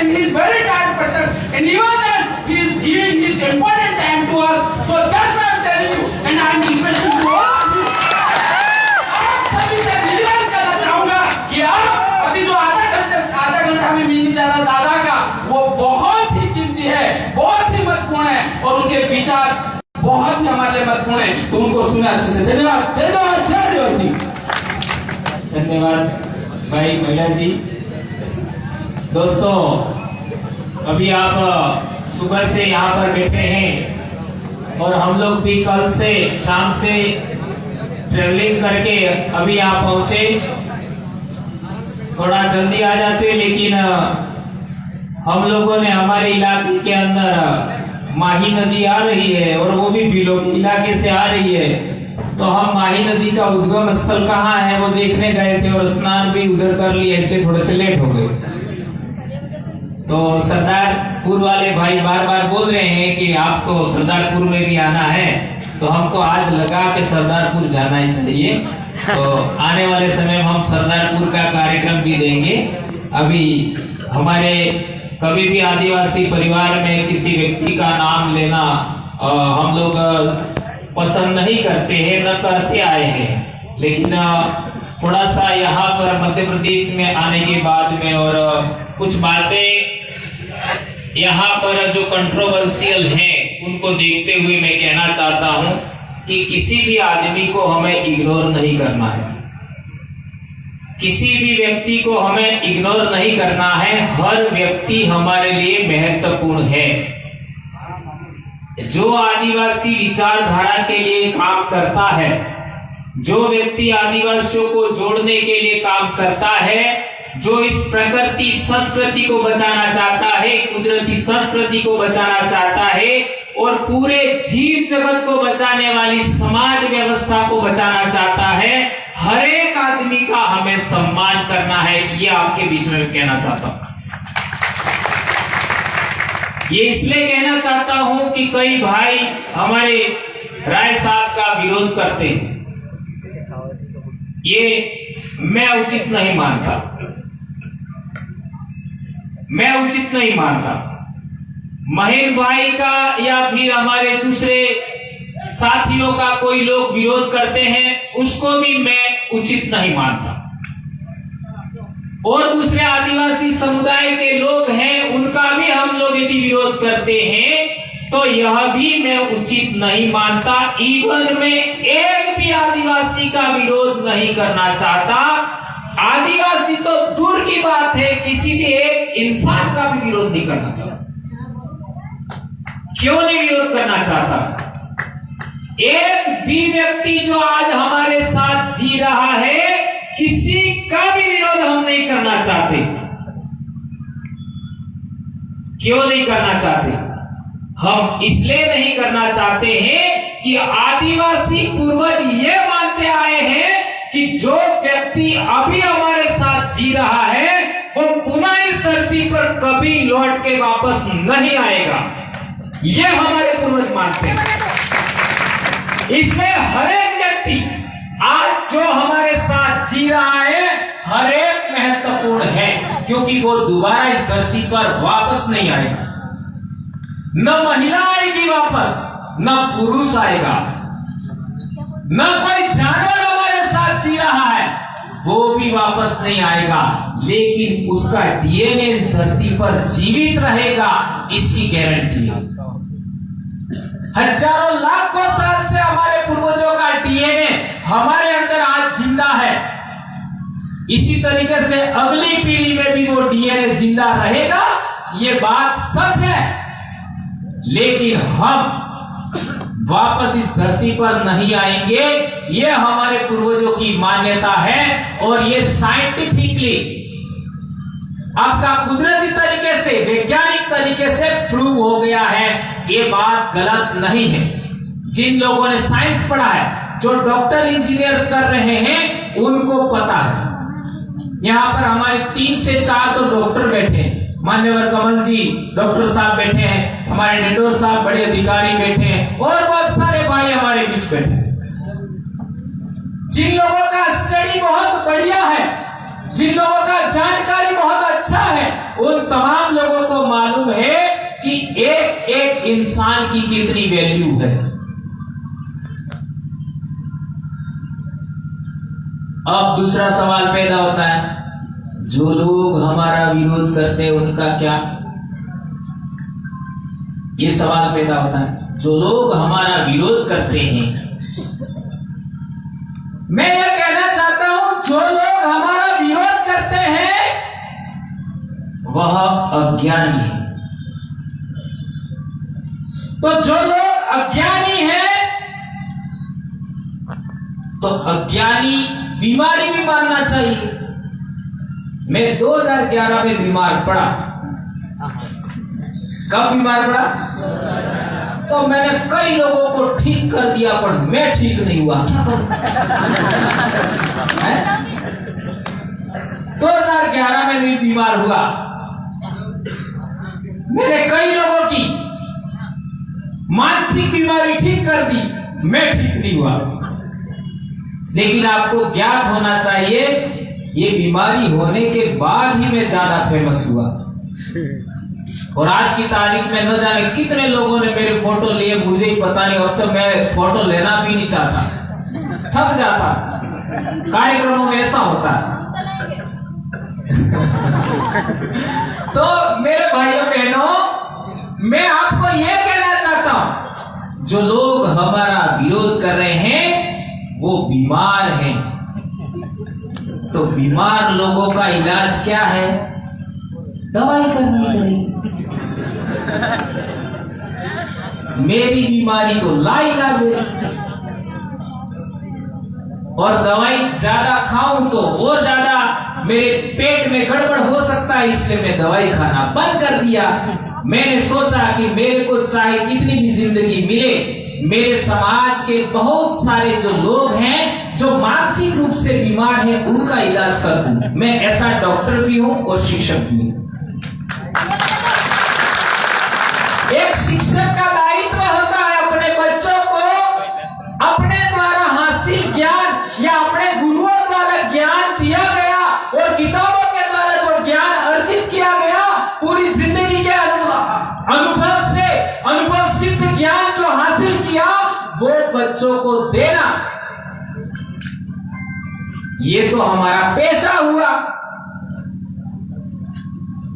and he is very tired person, and even then he is giving his important time to us. So that's why I am telling you, and I am requesting to all of you. आप सभी से निवेदन करना चाहूंगा कि आप अभी जो आधा घंटा हमें मिलने जा रहा दादा का, वो बहुत ही कीमती है, बहुत ही महत्वपूर्ण है, और उनके विचार बहुत ही हमारे लिए महत्वपूर्ण है, तो उनको सुने अच्छे से। धन्यवाद, धन्यवाद, धन्यवाद जी, धन्यवाद भाई महिला जी। दोस्तों, अभी आप सुबह से यहाँ पर बैठे हैं और हम लोग भी कल से शाम से ट्रेवलिंग करके अभी यहाँ पहुंचे। थोड़ा जल्दी आ जाते, लेकिन हम लोगों ने हमारे इलाके के अंदर माही नदी आ रही है और वो भी बिलो के इलाके से आ रही है, तो हम माही नदी का उद्गम स्थल कहाँ है वो देखने गए थे और स्नान भी उधर कर लिया, इसलिए थोड़े से लेट हो गए। तो सरदारपुर वाले भाई बार बार बोल रहे हैं कि आपको सरदारपुर में भी आना है, तो हमको आज लगा कि सरदारपुर जाना ही चाहिए। तो आने वाले समय में हम सरदारपुर का कार्यक्रम भी देंगे। अभी हमारे कभी भी आदिवासी परिवार में किसी व्यक्ति का नाम लेना हम लोग पसंद नहीं करते हैं, न करते आए हैं, लेकिन थोड़ा सा यहाँ पर मध्य प्रदेश में आने के बाद में और कुछ बातें यहाँ पर जो कंट्रोवर्शियल हैं उनको देखते हुए मैं कहना चाहता हूँ कि किसी भी आदमी को हमें इग्नोर नहीं करना है, किसी भी व्यक्ति को हमें इग्नोर नहीं करना है। हर व्यक्ति हमारे लिए महत्वपूर्ण है। जो आदिवासी विचारधारा के लिए काम करता है, जो व्यक्ति आदिवासियों को जोड़ने के लिए काम करता है, जो इस प्रकृति संस्कृति को बचाना चाहता है, कुदरती संस्कृति को बचाना चाहता है और पूरे जीव जगत को बचाने वाली समाज व्यवस्था को बचाना चाहता है, हर एक आदमी का हमें सम्मान करना है। ये आपके बीच में कहना चाहता हूं। ये इसलिए कहना चाहता हूं कि कई भाई हमारे राय साहब का विरोध करते हैं, ये मैं उचित नहीं मानता, मैं उचित नहीं मानता। महेंद्र भाई का या फिर हमारे दूसरे साथियों का कोई लोग विरोध करते हैं, उसको भी मैं उचित नहीं मानता। और दूसरे आदिवासी समुदाय के लोग हैं, उनका भी हम लोग यदि विरोध करते हैं तो यह भी मैं उचित नहीं मानता। इवन मैं एक भी आदिवासी का विरोध नहीं करना चाहता। आदिवासी तो दूर की बात है, किसी भी एक इंसान का भी विरोध नहीं करना चाहता। क्यों नहीं विरोध करना चाहता? एक भी व्यक्ति जो आज हमारे साथ जी रहा है, किसी का भी विरोध हम नहीं करना चाहते। क्यों नहीं करना चाहते? हम इसलिए नहीं करना चाहते हैं कि आदिवासी पूर्वज ये मानते आए हैं कि जो व्यक्ति अभी हमारे साथ जी रहा है वो पुनः इस धरती पर कभी लौट के वापस नहीं आएगा, ये हमारे पूर्वज मानते हैं। इसलिए हर एक व्यक्ति आज जो हमारे साथ जी रहा है, हर एक महत्वपूर्ण है, क्योंकि वो दोबारा इस धरती पर वापस नहीं आएगा। न महिला आएगी वापस, न पुरुष आएगा, न कोई जानवर हमारे साथ जी रहा है, वो भी वापस नहीं आएगा, लेकिन उसका डीएनए इस धरती पर जीवित रहेगा, इसकी गारंटी है। हजारों लाखों साल से हमारे पूर्वजों का डीएनए हमारे अंदर आज जिंदा है। इसी तरीके से अगली पीढ़ी में भी वो डीएनए जिंदा रहेगा, ये बात सच है। लेकिन हम वापस इस धरती पर नहीं आएंगे, ये हमारे पूर्वजों की मान्यता है और ये साइंटिफिकली आपका कुदरती तरीके से, वैज्ञानिक तरीके से प्रूव हो गया है। ये बात गलत नहीं है। जिन लोगों ने साइंस पढ़ा है, जो डॉक्टर इंजीनियर कर रहे हैं, उनको पता है। यहाँ पर हमारे 3 से 4 तो डॉक्टर बैठे हैं, मान्यवर कमल जी डॉक्टर साहब बैठे हैं, हमारे नेटोर साहब बड़े अधिकारी बैठे हैं और बहुत सारे भाई हमारे बीच बैठे हैं। जिन लोगों का स्टडी बहुत बढ़िया है, जिन लोगों का जानकारी बहुत अच्छा है, उन तमाम लोगों को मालूम है कि एक एक इंसान की कितनी वैल्यू है। अब दूसरा सवाल पैदा होता है, जो लोग हमारा विरोध करते हैं उनका क्या? ये सवाल पैदा होता है, जो लोग हमारा विरोध करते हैं। मैं ये कहना चाहता हूं, जो लोग हमारा विरोध करते हैं वह अज्ञानी है। तो जो लोग अज्ञानी हैं, तो अज्ञानी बीमारी भी मानना चाहिए। मैं 2011 में बीमार पड़ा। कब बीमार पड़ा? तो मैंने कई लोगों को ठीक कर दिया, पर मैं ठीक नहीं हुआ। क्या करूं? 2011 में भी बीमार हुआ। मैंने कई लोगों की मानसिक बीमारी ठीक कर दी, मैं ठीक नहीं हुआ। लेकिन आपको ज्ञात होना चाहिए, ये बीमारी होने के बाद ही मैं ज्यादा फेमस हुआ। और आज की तारीख में न जाने कितने लोगों ने मेरे फोटो लिए, मुझे ही पता नहीं। और तो मैं फोटो लेना भी नहीं चाहता, थक जाता। कार्यक्रमों में ऐसा होता है। तो मेरे भाइयों बहनों, मैं आपको यह कहना चाहता हूं, जो लोग हमारा विरोध कर रहे हैं वो बीमार हैं। तो बीमार लोगों का इलाज क्या है? दवाई करनी पड़ेगी। मेरी बीमारी तो लाइलाज है, और दवाई ज्यादा खाऊं तो और ज्यादा मेरे पेट में गड़बड़ हो सकता है, इसलिए मैं दवाई खाना बंद कर दिया। मैंने सोचा कि मेरे को चाहे कितनी भी जिंदगी मिले, मेरे समाज के बहुत सारे जो लोग हैं जो मानसिक रूप से बीमार हैं, उनका इलाज कर दूं। मैं ऐसा डॉक्टर भी हूं और शिक्षक भी हूं। एक शिक्षक का दायित्व होता है अपने बच्चों को अपने द्वारा हासिल ज्ञान या अपने गुरुओं द्वारा ज्ञान दिया गया और किताबों के द्वारा जो ज्ञान अर्जित किया गया, पूरी जिंदगी के अनुभव से, अनुभव सिद्ध ज्ञान जो हासिल किया, वो बच्चों को देना। ये तो हमारा पेशा हुआ।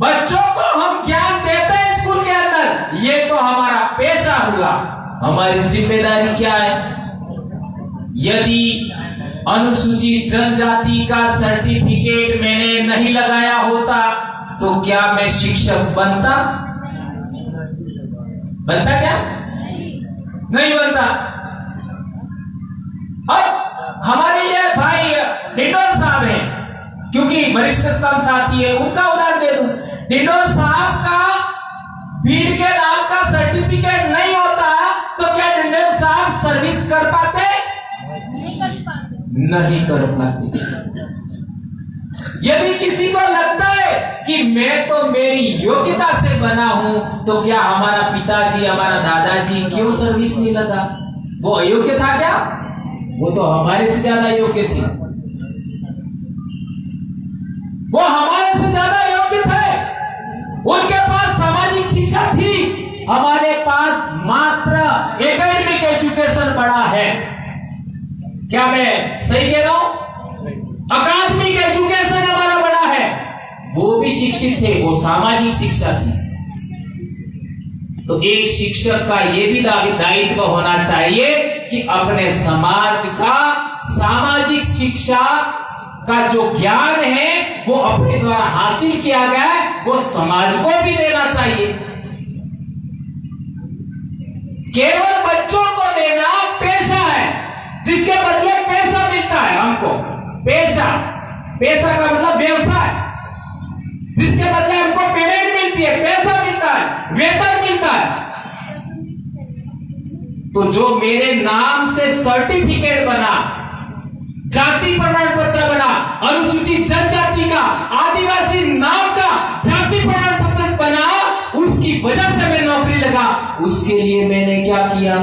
बच्चों को हम ज्ञान देते हैं स्कूल के अंदर, ये तो हमारा पेशा हुआ। हमारी जिम्मेदारी क्या है? यदि अनुसूचित जनजाति का सर्टिफिकेट मैंने नहीं लगाया होता तो क्या मैं शिक्षक बनता? बनता क्या? नहीं बनता। अब हमारे ये भाई डिंडोर साहब हैं, क्योंकि वरिष्ठतम साथी है, उनका उदाहरण दे दूं। डिंडोर साहब का वीर के नाम का सर्टिफिकेट नहीं होता तो क्या डिंडोर साहब सर्विस कर पाते? नहीं कर पाते। यदि किसी को लगता है कि मैं तो मेरी योग्यता से बना हूं, तो क्या हमारा पिताजी, हमारा दादाजी क्यों सर्विस नहीं लगा? वो अयोग्य था क्या? वो तो हमारे से ज्यादा योग्य थे। वो हमारे से ज्यादा योग्य थे। उनके पास सामाजिक शिक्षा थी, हमारे पास मात्र एकेडमिक एजुकेशन बड़ा है। क्या मैं सही कह रहा हूं? अकादमिक एजुकेशन हमारा बड़ा है। वो भी शिक्षित थे, वो सामाजिक शिक्षा थी। तो एक शिक्षक का यह भी दायित्व होना चाहिए कि अपने समाज का सामाजिक शिक्षा का जो ज्ञान है वो अपने द्वारा हासिल किया गया है, वो समाज को भी देना चाहिए। केवल बच्चों को देना पेशा है, जिसके बदले पैसा मिलता है हमको। पैसा का मतलब व्यवसाय, जिसके बदले हमको पेमेंट मिलती है, पैसा मिलता है, वेतन मिलता है। तो जो मेरे नाम से सर्टिफिकेट बना, जाति प्रमाण पत्र बना, अनुसूचित जनजाति का, आदिवासी नाम का जाति प्रमाण पत्र बना, उसकी वजह से मैं नौकरी लगा। उसके लिए मैंने क्या किया?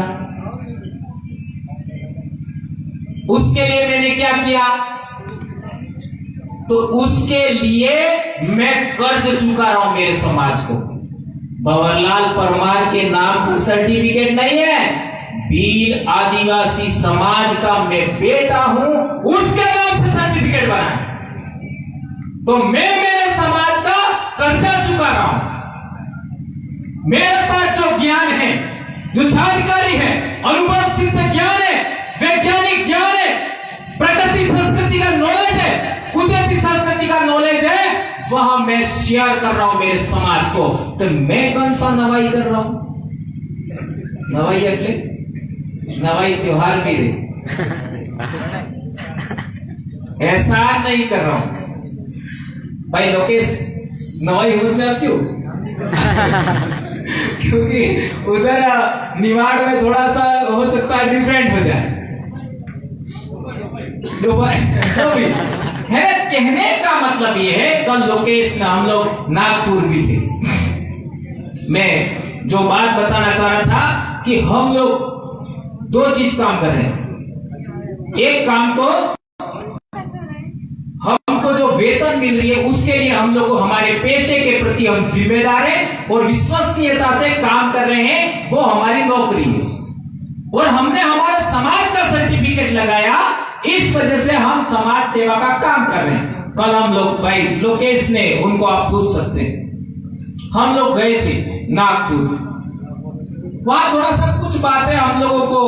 उसके लिए मैंने क्या किया? तो उसके लिए मैं कर्ज चुका रहा हूं मेरे समाज को। भंवरलाल परमार के नाम का सर्टिफिकेट नहीं है, भील आदिवासी समाज का मैं बेटा हूं, उसके नाम से सर्टिफिकेट बना है। तो मैं मेरे समाज का कर्जा चुका रहा हूं। मेरे पास जो ज्ञान है, जो जानकारी है, अनुभव सिद्ध ज्ञान है, वैज्ञानिक ज्ञान है, प्रकृति संस्कृति का नॉलेज है, कुदरती संस्कृति का नॉलेज है, वह मैं शेयर कर रहा हूं मेरे समाज को। तो मैं कौन सा नवाई कर रहा हूं? नवाई એટલે नवाई त्योहार भी रे, ऐसा नहीं कर रहा हूं भाई। लोकेश नवाई समझ में आप क्यों? क्योंकि उधर निवाड़ में थोड़ा सा हो सकता है डिफरेंट हो जाए, जो भी है। कहने का मतलब ये है, कल लोकेश में हम लोग नागपुर भी थे। मैं जो बात बताना चाह रहा था कि हम लोग दो चीज काम कर रहे हैं। एक काम तो हमको जो वेतन मिल रही है उसके लिए हम लोग हमारे पेशे के प्रति हम जिम्मेदार हैं और विश्वसनीयता से काम कर रहे हैं, वो हमारी नौकरी है। और हमने हमारे समाज का सर्टिफिकेट लगाया, इस वजह से हम समाज सेवा का काम कर रहे हैं। कल हम लोग भाई लोकेश ने, उनको आप पूछ सकते हैं, हम लोग गए थे नागपुर। वहां थोड़ा सा कुछ बातें हम लोगों को,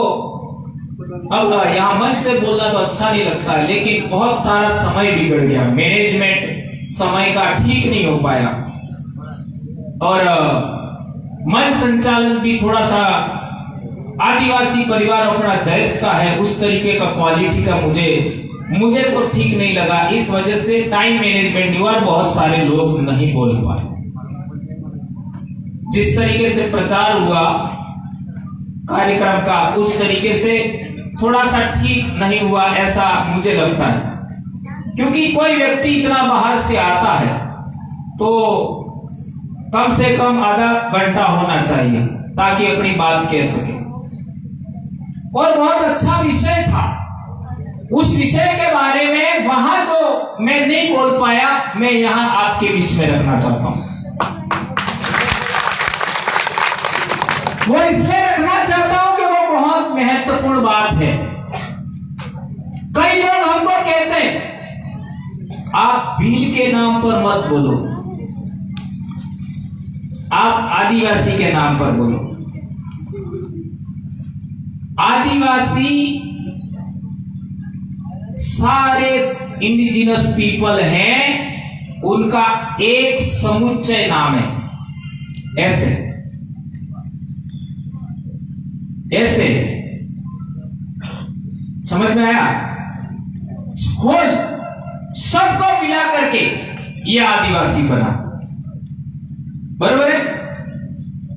अब यहाँ मंच से बोलना तो अच्छा नहीं लगता है, लेकिन बहुत सारा समय बिगड़ गया, मैनेजमेंट समय का ठीक नहीं हो पाया और मंच संचालन भी थोड़ा सा आदिवासी परिवार अपना जैस का है, उस तरीके का क्वालिटी का मुझे तो ठीक नहीं लगा। इस वजह से टाइम मैनेजमेंट हुआ, बहुत सारे लोग नहीं बोल पाए। जिस तरीके से प्रचार हुआ कार्यक्रम का, उस तरीके से थोड़ा सा ठीक नहीं हुआ, ऐसा मुझे लगता है। क्योंकि कोई व्यक्ति इतना बाहर से आता है तो कम से कम आधा घंटा होना चाहिए ताकि अपनी बात कह सके। और बहुत अच्छा विषय था, उस विषय के बारे में वहां जो मैं नहीं बोल पाया, मैं यहां आपके बीच में रखना चाहता हूं। वो इसलिए रखना चाहता हूं कि वो बहुत महत्वपूर्ण बात है। कई लोग हमको कहते हैं आप भील के नाम पर मत बोलो, आप आदिवासी के नाम पर बोलो। आदिवासी सारे इंडिजिनस पीपल हैं, उनका एक समुच्चय नाम है। ऐसे समझ में आया? होल सबको मिला करके ये आदिवासी बना, बरोबर है?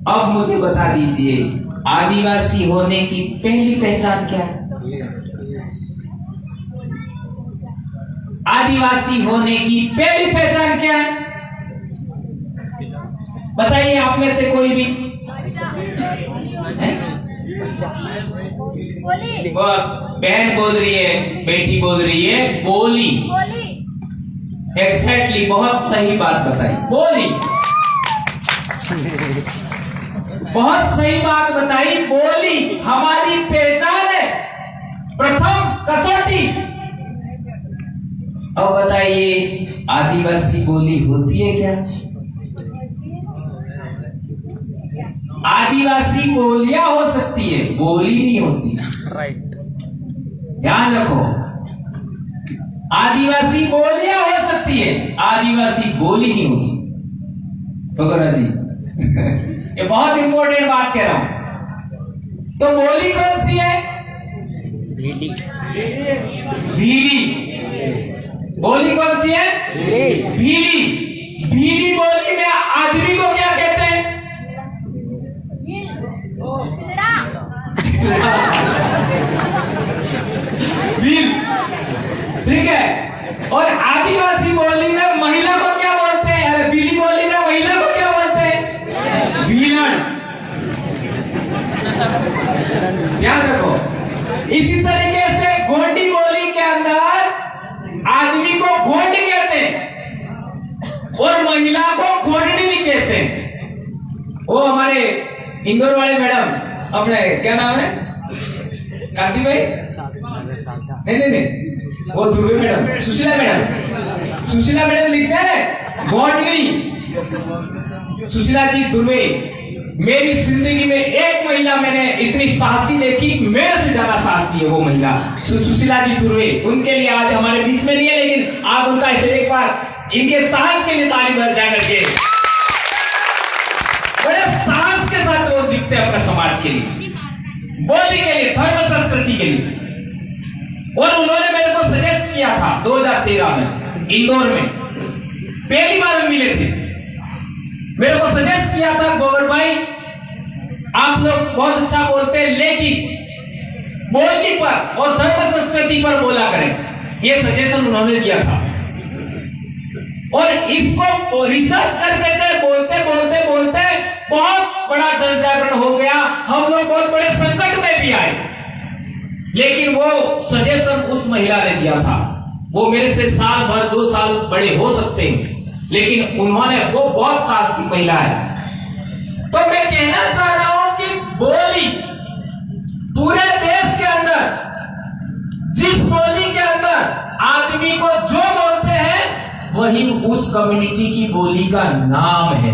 अब मुझे बता दीजिए, आदिवासी होने की पहली पहचान क्या है? आदिवासी होने की पहली पहचान क्या है? बताइए आप में से कोई भी। बहन बोल रही है, बेटी बोल रही है, बोली। एग्जैक्टली, बहुत सही बात बताई, बोली। बहुत सही बात बताई, बोली हमारी पहचान है, प्रथम कसौटी। अब बताइए, आदिवासी बोली होती है क्या? आदिवासी बोलियां हो सकती है, बोली नहीं होती। राइट, ध्यान रखो। आदिवासी बोलियां हो सकती है, आदिवासी बोली नहीं होती। फकरा जी ये बहुत इंपॉर्टेंट बात कह रहा हूं। तो बोली कौन सी है? भीली। भीली बोली कौन सी है? भीली। भीली बोली में आदमी को क्या कहते हैं? भील, ठीक है। और आदिवासी बोली में महिला को क्या बोलते हैं? अरे भीली बोली में महिला को क्या बोलते हैं? भीलन। ध्यान रखो। इसी तरीके से गोंडी बोली के अंदर आदमी को गोंड कहते और महिला को घोड़नी भी कहते हैं। वो हमारे इंदौर वाले मैडम, अपने क्या नाम है, कार्तिक भाई, नहीं, वो दुर्वे मैडम, सुशीला मैडम लिखते हैं घोड़नी। सुशीला जी दुर्वे, मेरी जिंदगी में एक महिला मैंने इतनी साहसी देखी, मेरे से ज्यादा साहसी है वो महिला सुशीला जी दुर्वे। उनके लिए आज हमारे बीच में नहीं है, लेकिन आप उनका एक बार इनके साहस के लिए ताली बजा करके, बड़े साहस के साथ वो दिखते हैं अपने समाज के लिए, बोली के लिए, धर्म संस्कृति के लिए। और उन्होंने मेरे को सजेस्ट किया था 2013 में इंदौर में, पहली बार हम मिले थे, मेरे को सजेस्ट किया था, गोबर भाई आप लोग बहुत अच्छा बोलते हैं, लेकिन बोली पर और धर्म संस्कृति पर बोला करें, ये सजेशन उन्होंने दिया था। और इसको रिसर्च करके बोलते बहुत बड़ा जनजागरण हो गया, हम लोग बहुत बड़े संकट में भी आए। लेकिन वो सजेशन उस महिला ने दिया था, वो मेरे से साल भर 2 साल बड़े हो सकते हैं, लेकिन उन्होंने, वो बहुत साहसी महिला है। तो मैं कहना चाह रहा हूं कि बोली पूरे देश के अंदर, जिस बोली के अंदर आदमी को जो बोलते हैं वही उस कम्युनिटी की बोली का नाम है।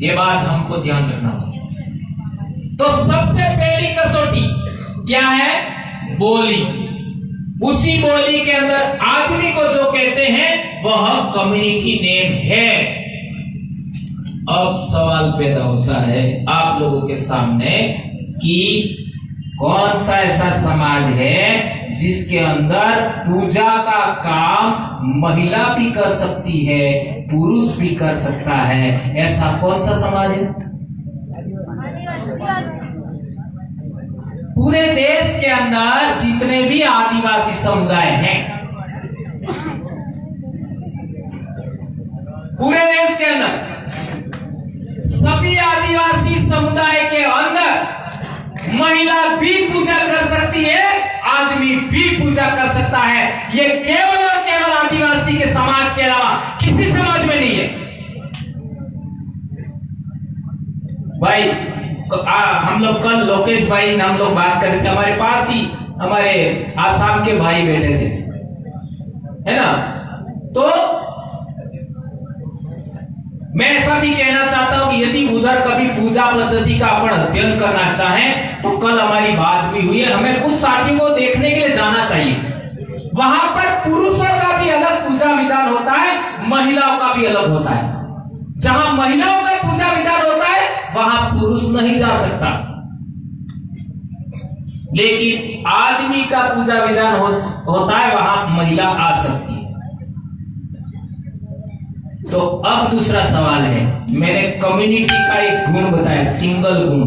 ये बात हमको ध्यान रखना होगा। तो सबसे पहली कसौटी क्या है? बोली। उसी बोली के अंदर आदमी को जो कहते हैं वह कम्युनिटी नेम है। अब सवाल पैदा होता है आप लोगों के सामने कि कौन सा ऐसा समाज है जिसके अंदर पूजा का काम महिला भी कर सकती है, पुरुष भी कर सकता है? ऐसा कौन सा समाज है? पूरे देश के अंदर जितने भी आदिवासी समुदाय हैं, पूरे देश के अंदर सभी आदिवासी समुदाय के अंदर महिला भी पूजा कर सकती है, आदमी भी पूजा कर सकता है। ये केवल और केवल आदिवासी के समाज के अलावा किसी समाज में नहीं है। भाई हम लोग कल लोकेश भाई हम लोग बात कर रहे थे, हमारे पास ही हमारे आसाम के भाई बैठे थे, है ना? तो मैं ऐसा भी कहना चाहता हूं कि यदि उधर कभी पूजा पद्धति का अपन अध्ययन करना चाहें तो कल हमारी बात भी हुई है, हमें उस साथी को देखने के लिए जाना चाहिए। वहां पर पुरुषों का भी अलग पूजा विधान होता है, महिलाओं का भी अलग होता है। जहां महिलाओं का पूजा विधान होता है वहां पुरुष नहीं जा सकता, लेकिन आदमी का पूजा विधान होता है वहां महिला आ सकती है। तो अब दूसरा सवाल है, मैंने कम्युनिटी का एक गुण बताया, सिंगल गुण,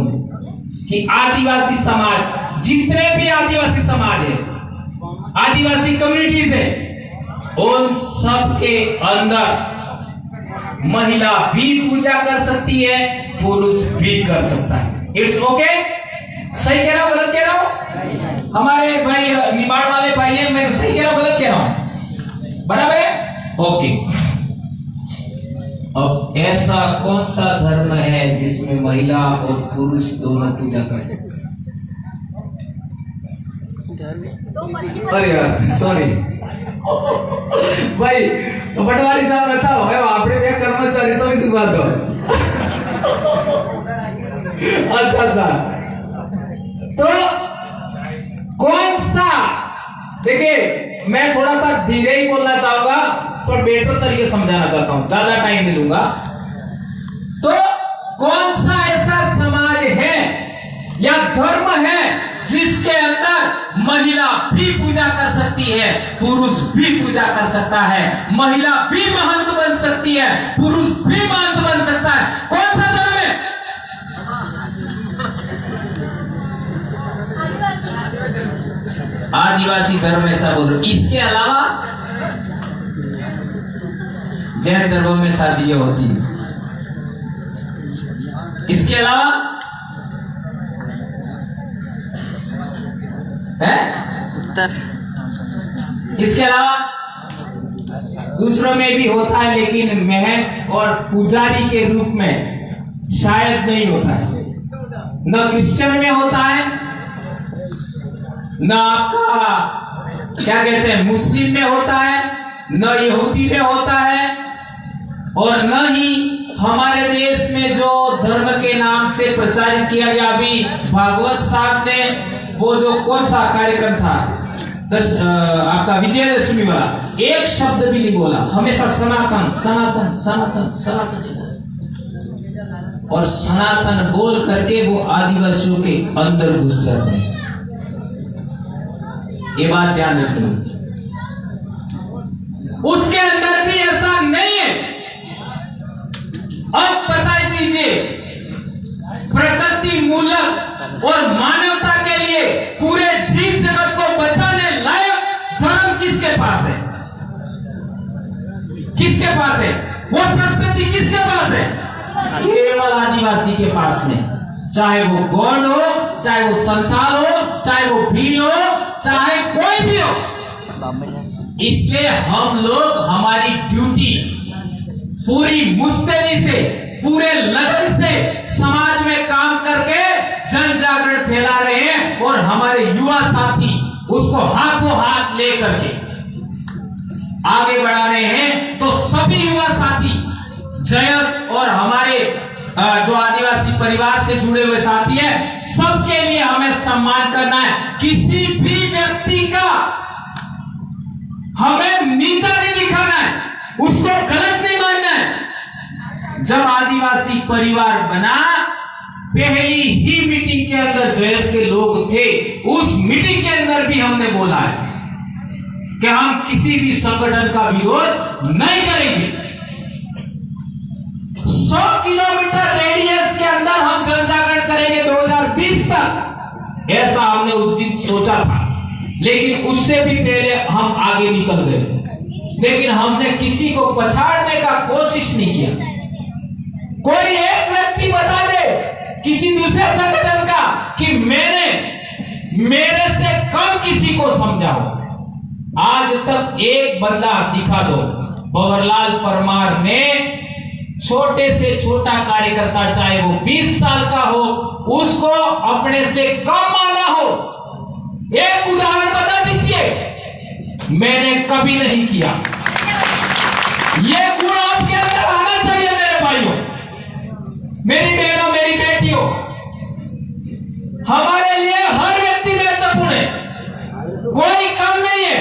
कि आदिवासी समाज, जितने भी आदिवासी समाज है, आदिवासी कम्युनिटीज है, उन सब के अंदर महिला भी पूजा कर सकती है, पुरुष भी कर सकता है। It's okay? सही कह रहा हूं, गलत कह रहा हूं? हमारे भाई निबाड़ वाले भाई हैं, मैं सही कह रहा हूं, गलत कह रहा हूं? बराबर है? ओके। अब ऐसा कौन सा धर्म है जिसमें महिला और पुरुष दोनों पूजा कर सकते हैं? अरे यार सॉरी भाई, तो पटवारी साहब रहता हो आपने क्या कर्मचारी तो इस बात हो। अच्छा, तो कौन सा, देखिए मैं थोड़ा सा धीरे ही बोलना चाहूंगा पर बेटर तरीके समझाना चाहता हूं, ज्यादा टाइम नहीं लूंगा। तो कौन सा ऐसा समाज है या धर्म है जिसके अंदर महिला भी पूजा कर सकती है, पुरुष भी पूजा कर सकता है, महिला भी महंत बन सकती है, पुरुष भी महंत बन सकता है? कौन सा धर्म है? आदिवासी धर्म ऐसा बोल रहे। इसके अलावा जैन धर्मों में शादियां होती है, इसके अलावा है, इसके अलावा दूसरों में भी होता है, लेकिन महंत और पुजारी के रूप में शायद नहीं होता है। न क्रिश्चियन में होता है, न आपका क्या कहते हैं मुस्लिम में होता है, न यहूदी में होता है, और न ही हमारे देश में जो धर्म के नाम से प्रचारित किया गया। अभी भागवत साहब ने वो जो कौन सा कार्यक्रम था आपका विजयदशमी वाला, एक शब्द भी नहीं बोला, हमेशा सनातन सनातन सनातन सनातन, और सनातन बोल करके वो आदिवासियों के अंदर घुस जाते हैं। ये बात ध्यान रखना। उसके अंदर भी ऐसा नहीं है। अब बता दीजिए, प्रकृति मूलक और मानवता के लिए पूरे जीव जगत को बचाने लायक धर्म किसके पास है? किसके पास है? वो संस्कृति किसके पास है? केवल आदिवासी के पास में। चाहे वो गौंड हो, चाहे वो संथाल हो, चाहे वो भील हो, चाहे कोई भी हो। इसलिए हम लोग हमारी ड्यूटी पूरी मुस्तैदी से, पूरे लगन से समाज में काम करके जन जागरण फैला रहे हैं, और हमारे युवा साथी उसको हाथों हाथ लेकर के आगे बढ़ा रहे हैं। तो सभी युवा साथी जयंत और हमारे जो आदिवासी परिवार से जुड़े हुए साथी हैं, सबके लिए हमें सम्मान करना है। किसी भी व्यक्ति का हमें नीचा नहीं दिखाना है, उसको गलत नहीं मानना है। जब आदिवासी परिवार बना, पहली ही मीटिंग के अंदर जयस के लोग थे, उस मीटिंग के अंदर भी हमने बोला है कि हम किसी भी संगठन का विरोध नहीं करेंगे। 100 किलोमीटर रेडियस के अंदर हम जन जागरण करेंगे 2020 तक, ऐसा हमने उस दिन सोचा था। लेकिन उससे भी पहले हम आगे निकल गए। लेकिन हमने किसी को पछाड़ने का कोशिश नहीं किया। कोई एक व्यक्ति बता दे किसी दूसरे संगठन का कि मैंने मेरे से कम किसी को समझा हो। आज तक एक बंदा दिखा दो। बबरलाल परमार ने छोटे से छोटा कार्यकर्ता, चाहे वो 20 साल का हो, उसको अपने से कम माना हो। एक उदाहरण बता दीजिए। मैंने कभी नहीं किया। यह गुण आपके अंदर आना चाहिए मेरे भाइयों, मेरी बहनों, मेरी बेटियों। हमारे लिए हर व्यक्ति महत्वपूर्ण है, कोई कम नहीं है।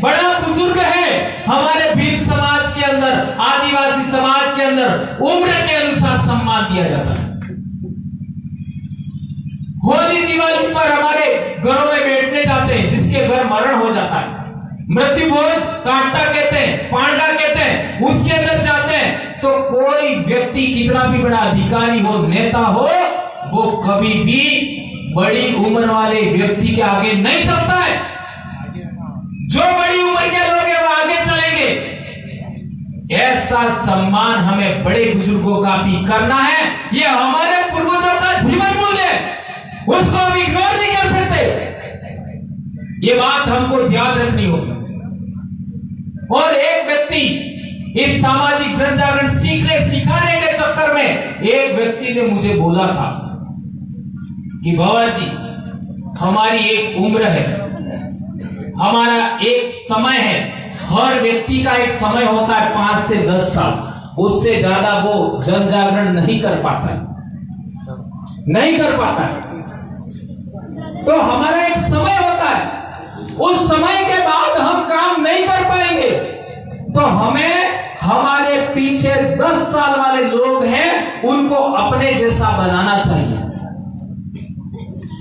बड़ा बुजुर्ग है हमारे भील समाज के अंदर, आदिवासी समाज के अंदर उम्र के अनुसार सम्मान दिया जाता है। होली दिवाली पर हमारे घरों में बैठने जाते हैं, जिसके घर मरण हो जाता है, मृत्यु भोज कांटा कहते हैं, पांडा कहते हैं, उसके अंदर जाते हैं। तो कोई व्यक्ति कितना भी बड़ा अधिकारी हो, नेता हो, वो कभी भी बड़ी उम्र वाले व्यक्ति के आगे नहीं चलता है। जो बड़ी उम्र के लोग हैं वो आगे चलेंगे। ऐसा सम्मान हमें बड़े बुजुर्गों का भी करना है। ये हमारे पूर्वजों का जीवन मूल्य है, उसको हम इग्नोर नहीं कर सकते। ये बात हमको ध्यान रखनी होगी। और एक व्यक्ति इस सामाजिक जन जागरण सिखाने के चक्कर में एक व्यक्ति ने मुझे बोला था कि बाबा जी, हमारी एक उम्र है, हमारा एक समय है। हर व्यक्ति का एक समय होता है 5 से 10 साल, उससे ज्यादा वो जन जागरण नहीं कर पाता है, नहीं कर पाता है। तो हमारा एक समय होता है, उस समय के बाद हम काम नहीं कर पाएंगे। तो हमें हमारे पीछे 10 साल वाले लोग हैं, उनको अपने जैसा बनाना चाहिए,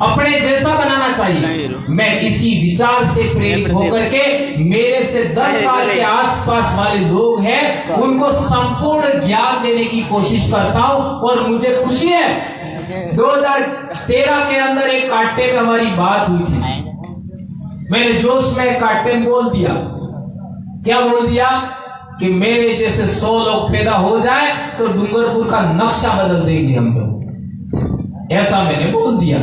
अपने जैसा बनाना चाहिए। मैं इसी विचार से प्रेरित होकर के मेरे से 10 साल के आसपास वाले लोग हैं, उनको संपूर्ण ज्ञान देने की कोशिश करता हूं। और मुझे खुशी है 2013 के अंदर एक कांटे में हमारी बात हुई थी। मैंने जोश में कांटे में बोल दिया, क्या बोल दिया कि मेरे जैसे 100 लोग पैदा हो जाए तो डूंगरपुर का नक्शा बदल देंगे हम लोग। ऐसा मैंने बोल दिया।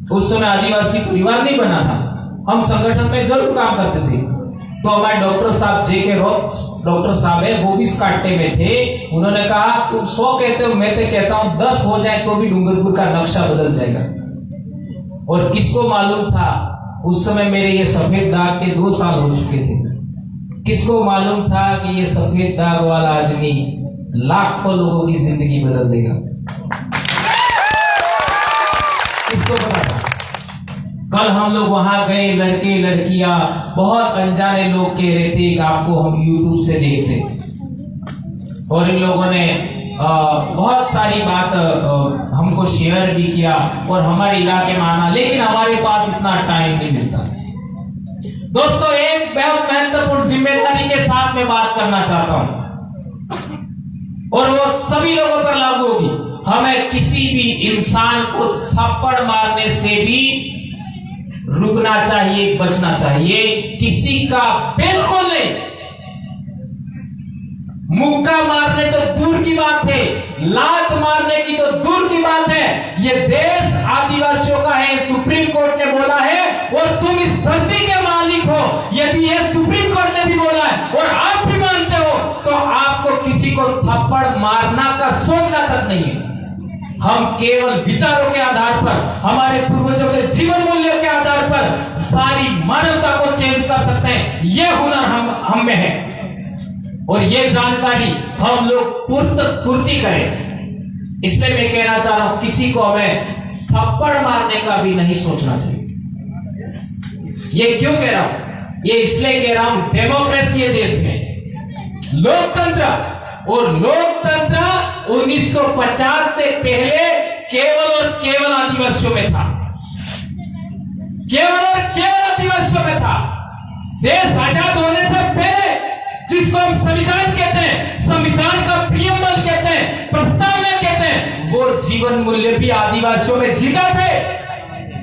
उस समय आदिवासी परिवार नहीं बना था, हम संगठन में जरूर काम करते थे, तो हमारे डॉक्टर साहब JK रॉक्स डॉक्टर साहब है, वो भी इस कांटे में थे। उन्होंने कहा तुम 100 कहते हो, मैं तो कहता हूं 10 हो जाए तो भी डूंगरपुर का नक्शा बदल जाएगा। और किसको मालूम था उस समय मेरे ये सफेद दाग के 2 साल हो चुके थे। किसको मालूम था कि ये सफेद दाग वाला आदमी लाखों लोगों की जिंदगी बदल देगा? किसको पता था? कल हम लोग वहां गए, लड़के लड़कियां बहुत अनजाने लोग कह रहे थे कि आपको हम YouTube से देखते, और इन लोगों ने बहुत सारी बात हमको शेयर भी किया और हमारे इलाके में आना, लेकिन हमारे पास इतना टाइम नहीं मिलता। दोस्तों, एक बहुत महत्वपूर्ण जिम्मेदारी के साथ में बात करना चाहता हूं और वो सभी लोगों पर लागू होगी। हमें किसी भी इंसान को थप्पड़ मारने से भी रुकना चाहिए, बचना चाहिए। किसी का बिल्कुल नहीं, मुक्का मारने तो दूर की बात है, लात मारने की तो दूर की बात है। ये देश आदिवासियों का है, सुप्रीम कोर्ट ने बोला है, और तुम इस धरती के मालिक हो, यदि ये सुप्रीम कोर्ट ने भी बोला है और आप भी मानते हो, तो आपको किसी को थप्पड़ मारना का सोचना तक नहीं है। हम केवल विचारों के आधार पर, हमारे पूर्वजों के जीवन मूल्यों के आधार पर सारी मानवता को चेंज कर सकते हैं। यह हुनर हम में है और ये जानकारी हम लोग पूर्ति करें। इसलिए मैं कहना चाह रहा हूं, किसी को हमें थप्पड़ मारने का भी नहीं सोचना चाहिए। ये क्यों कह रहा हूं? ये इसलिए कह रहा हूं, डेमोक्रेसी है देश में, लोकतंत्र, और लोकतंत्र 1950 से पहले केवल और केवल आदिवासियों में था, केवल और केवल आदिवासियों में था। देश आजाद होने से पहले, जिसको हम संविधान कहते हैं, संविधान का प्रियम्बल कहते हैं, प्रस्तावना कहते हैं, वो जीवन मूल्य भी आदिवासियों में जीता थे।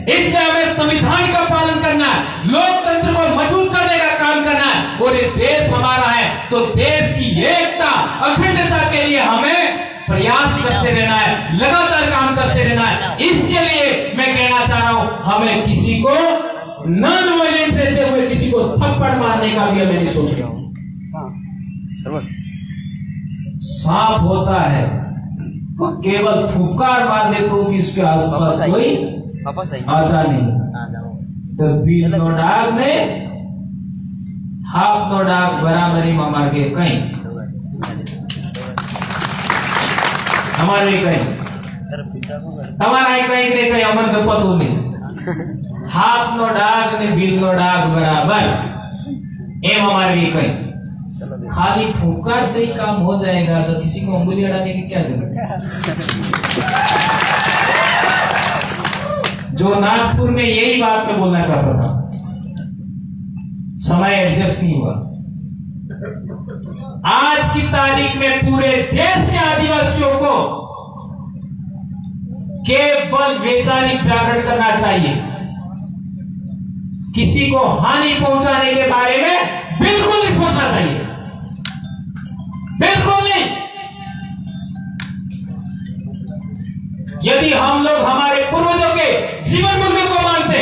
इसलिए हमें संविधान का पालन करना है, लोकतंत्र को मजबूत करने का काम करना है, और ये देश हमारा है तो देश की एकता, अखंडता के लिए हमें प्रयास करते रहना है, लगातार काम करते रहना है। इसके लिए मैं कहना चाह रहा हूं, हमें किसी को नॉन वायलेंट रहते हुए किसी को थप्पड़ मारने का भी हमें नहीं सोच रहा हूं। सांप होता है, केवल फुफकार मार दे तो भी उसके आसपास कोई आता नहीं। तो बिल नो डाग ने हाफ नो डाग बराबरी में मार के कहीं हमारे कहीं हमारा कहीं कहीं अमन का पतो नहीं। हाफ नो डाग ने बिल नो डाग बराबर एम हमारे कहीं। खाली फुफकार से ही काम हो जाएगा तो किसी को उंगली अड़ाने की क्या जरूरत है? जो नागपुर में यही बात मैं बोलना चाहता था, समय एडजस्ट नहीं हुआ। आज की तारीख में पूरे देश के आदिवासियों को केवल वैचारिक जागरण करना चाहिए। किसी को हानि पहुंचाने के बारे में बिल्कुल नहीं सोचना चाहिए, बिल्कुल नहीं। यदि हम लोग हमारे पूर्वजों के जीवन मूल्यों को मानते,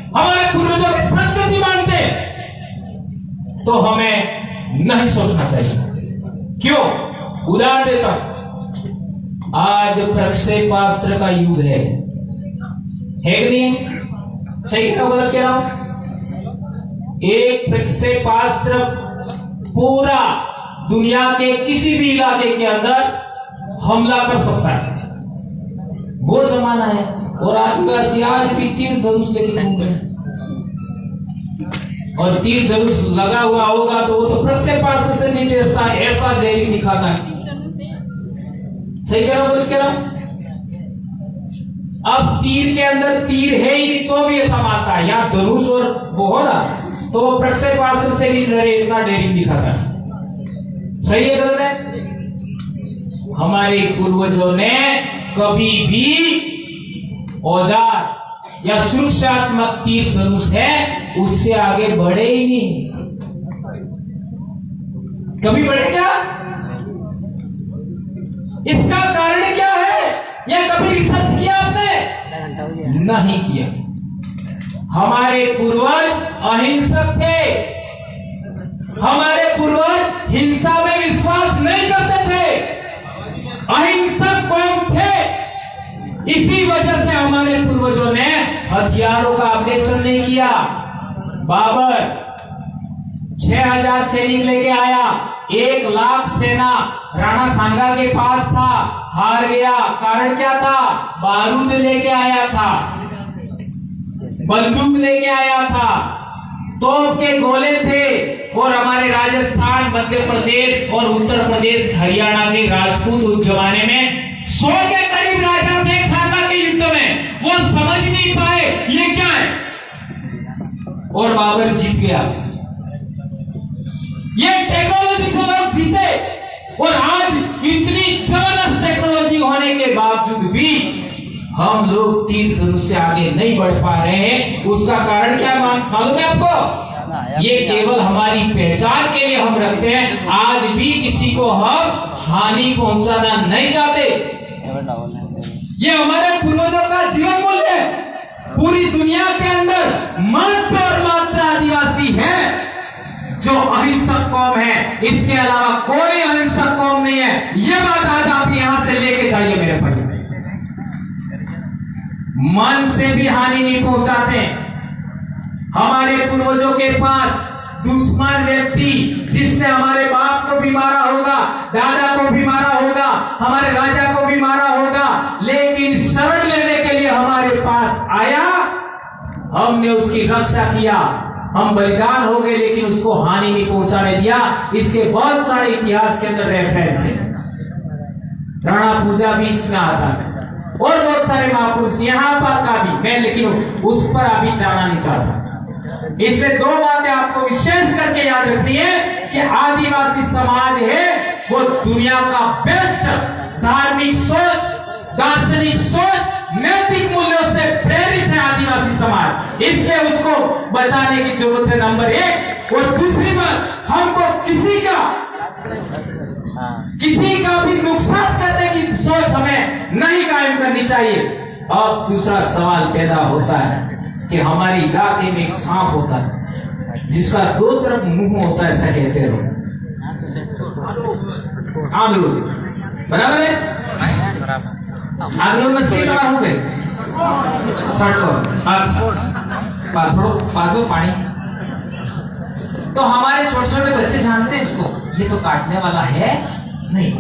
हमारे पूर्वजों की संस्कृति मानते, तो हमें नहीं सोचना चाहिए। क्यों? उदाहरण देता हूं, आज प्रक्षेपास्त्र का युग है कि नहीं? सही क्या गलत कह रहा हूं? एक प्रक्षेपास्त्र पूरा दुनिया के किसी भी इलाके के अंदर हमला कर सकता है। वो जमाना है, और आदिवासी आज भी तीर धनुष लेके घूम रहे हैं, और तीर धनुष लगा हुआ होगा तो वो तो प्रक्षेपास्त्र से नहीं डरता है, ऐसा धैर्य दिखाता है। सही कह रहा हूं, गलत कह रहा हूं? अब तीर के अंदर तीर है ही नहीं तो भी ऐसा मानता है, या धनुष और वो हो ना, तो वो प्रक्षेपास्त्र से भी इतना डेरिंग दिखाता है। सही है, गलत है? हमारे पूर्वजों ने कभी भी औजार या सुरक्षात्मक तीर धनुष है उससे आगे बढ़े ही नहीं। कभी बढ़े क्या? इसका कारण क्या है? यह कभी रिसर्च किया आपने? नहीं किया। हमारे पूर्वज अहिंसक थे, हमारे पूर्वज हिंसा में विश्वास नहीं करते थे, अहिंसक कौम थे। इसी वजह से हमारे पूर्वजों ने हथियारों का अपडेशन नहीं किया। बाबर 6000 सैनिक लेके आया, 1 लाख सेना राणा सांगा के पास था, हार गया। कारण क्या था? बारूद लेके आया था, बंदूक लेके आया था, तोप के गोले थे। और हमारे राजस्थान, मध्य प्रदेश और उत्तर प्रदेश, हरियाणा के राजपूत उस जमाने में 100 के करीब राजा थे खानवा के युद्ध में। वो समझ नहीं पाए ये क्या है, और बाबर जीत गया। ये टेक्नोलॉजी से लोग जीते। और आज इतनी जबरदस्त टेक्नोलॉजी होने के बावजूद भी हम लोग तीर धनुष से आगे नहीं बढ़ पा रहे हैं। उसका कारण क्या मालूम है आपको? ये केवल हमारी पहचान के लिए हम रखते हैं। आज भी किसी को हम हानि पहुंचाना नहीं चाहते। ये हमारे पूर्वजों का जीवन मूल्य है। पूरी दुनिया के अंदर मात्र और मात्र आदिवासी है जो अहिंसक कौम है, इसके अलावा कोई अहिंसक कौम नहीं है। ये बात आज आप यहां से लेके जाइए मेरे भाई। मन से भी हानि नहीं पहुंचाते। हमारे पूर्वजों के पास दुश्मन व्यक्ति जिसने हमारे बाप को भी मारा होगा, दादा को भी मारा होगा, हमारे राजा को भी मारा होगा, लेकिन शरण लेने के लिए हमारे पास आया, हमने उसकी रक्षा किया, हम बलिदान हो गए, लेकिन उसको हानि नहीं पहुंचाने दिया। इसके बहुत सारे इतिहास के अंदर रेफरेंस है। राणा पूजा भी इसमें आता है और बहुत सारे महापुरुष यहाँ पर का भी, मैं लेकिन उस पर अभी जाना नहीं चाहता। इसमें 2 बातें आपको विशेष करके याद रखनी है कि आदिवासी समाज है वो दुनिया का बेस्ट धार्मिक सोच, दार्शनिक सोच, नैतिक मूल्यों से प्रेरित है आदिवासी समाज। इसलिए उसको बचाने की जरूरत है, नंबर 1। और दूसरी बात, हमको किसी का भी नुकसान करने की सोच हमें नहीं कायम करनी चाहिए। अब दूसरा सवाल पैदा होता है कि हमारे इलाके में एक सांप होता है जिसका 2 तरफ मुंह होता है, ऐसा कहते हो आंधळू, बराबर है? आंधळू में से कहाँ हो गए? अच्छा, पादो पानी। तो हमारे छोटे छोटे बच्चे जानते हैं इसको, ये तो काटने वाला है नहीं।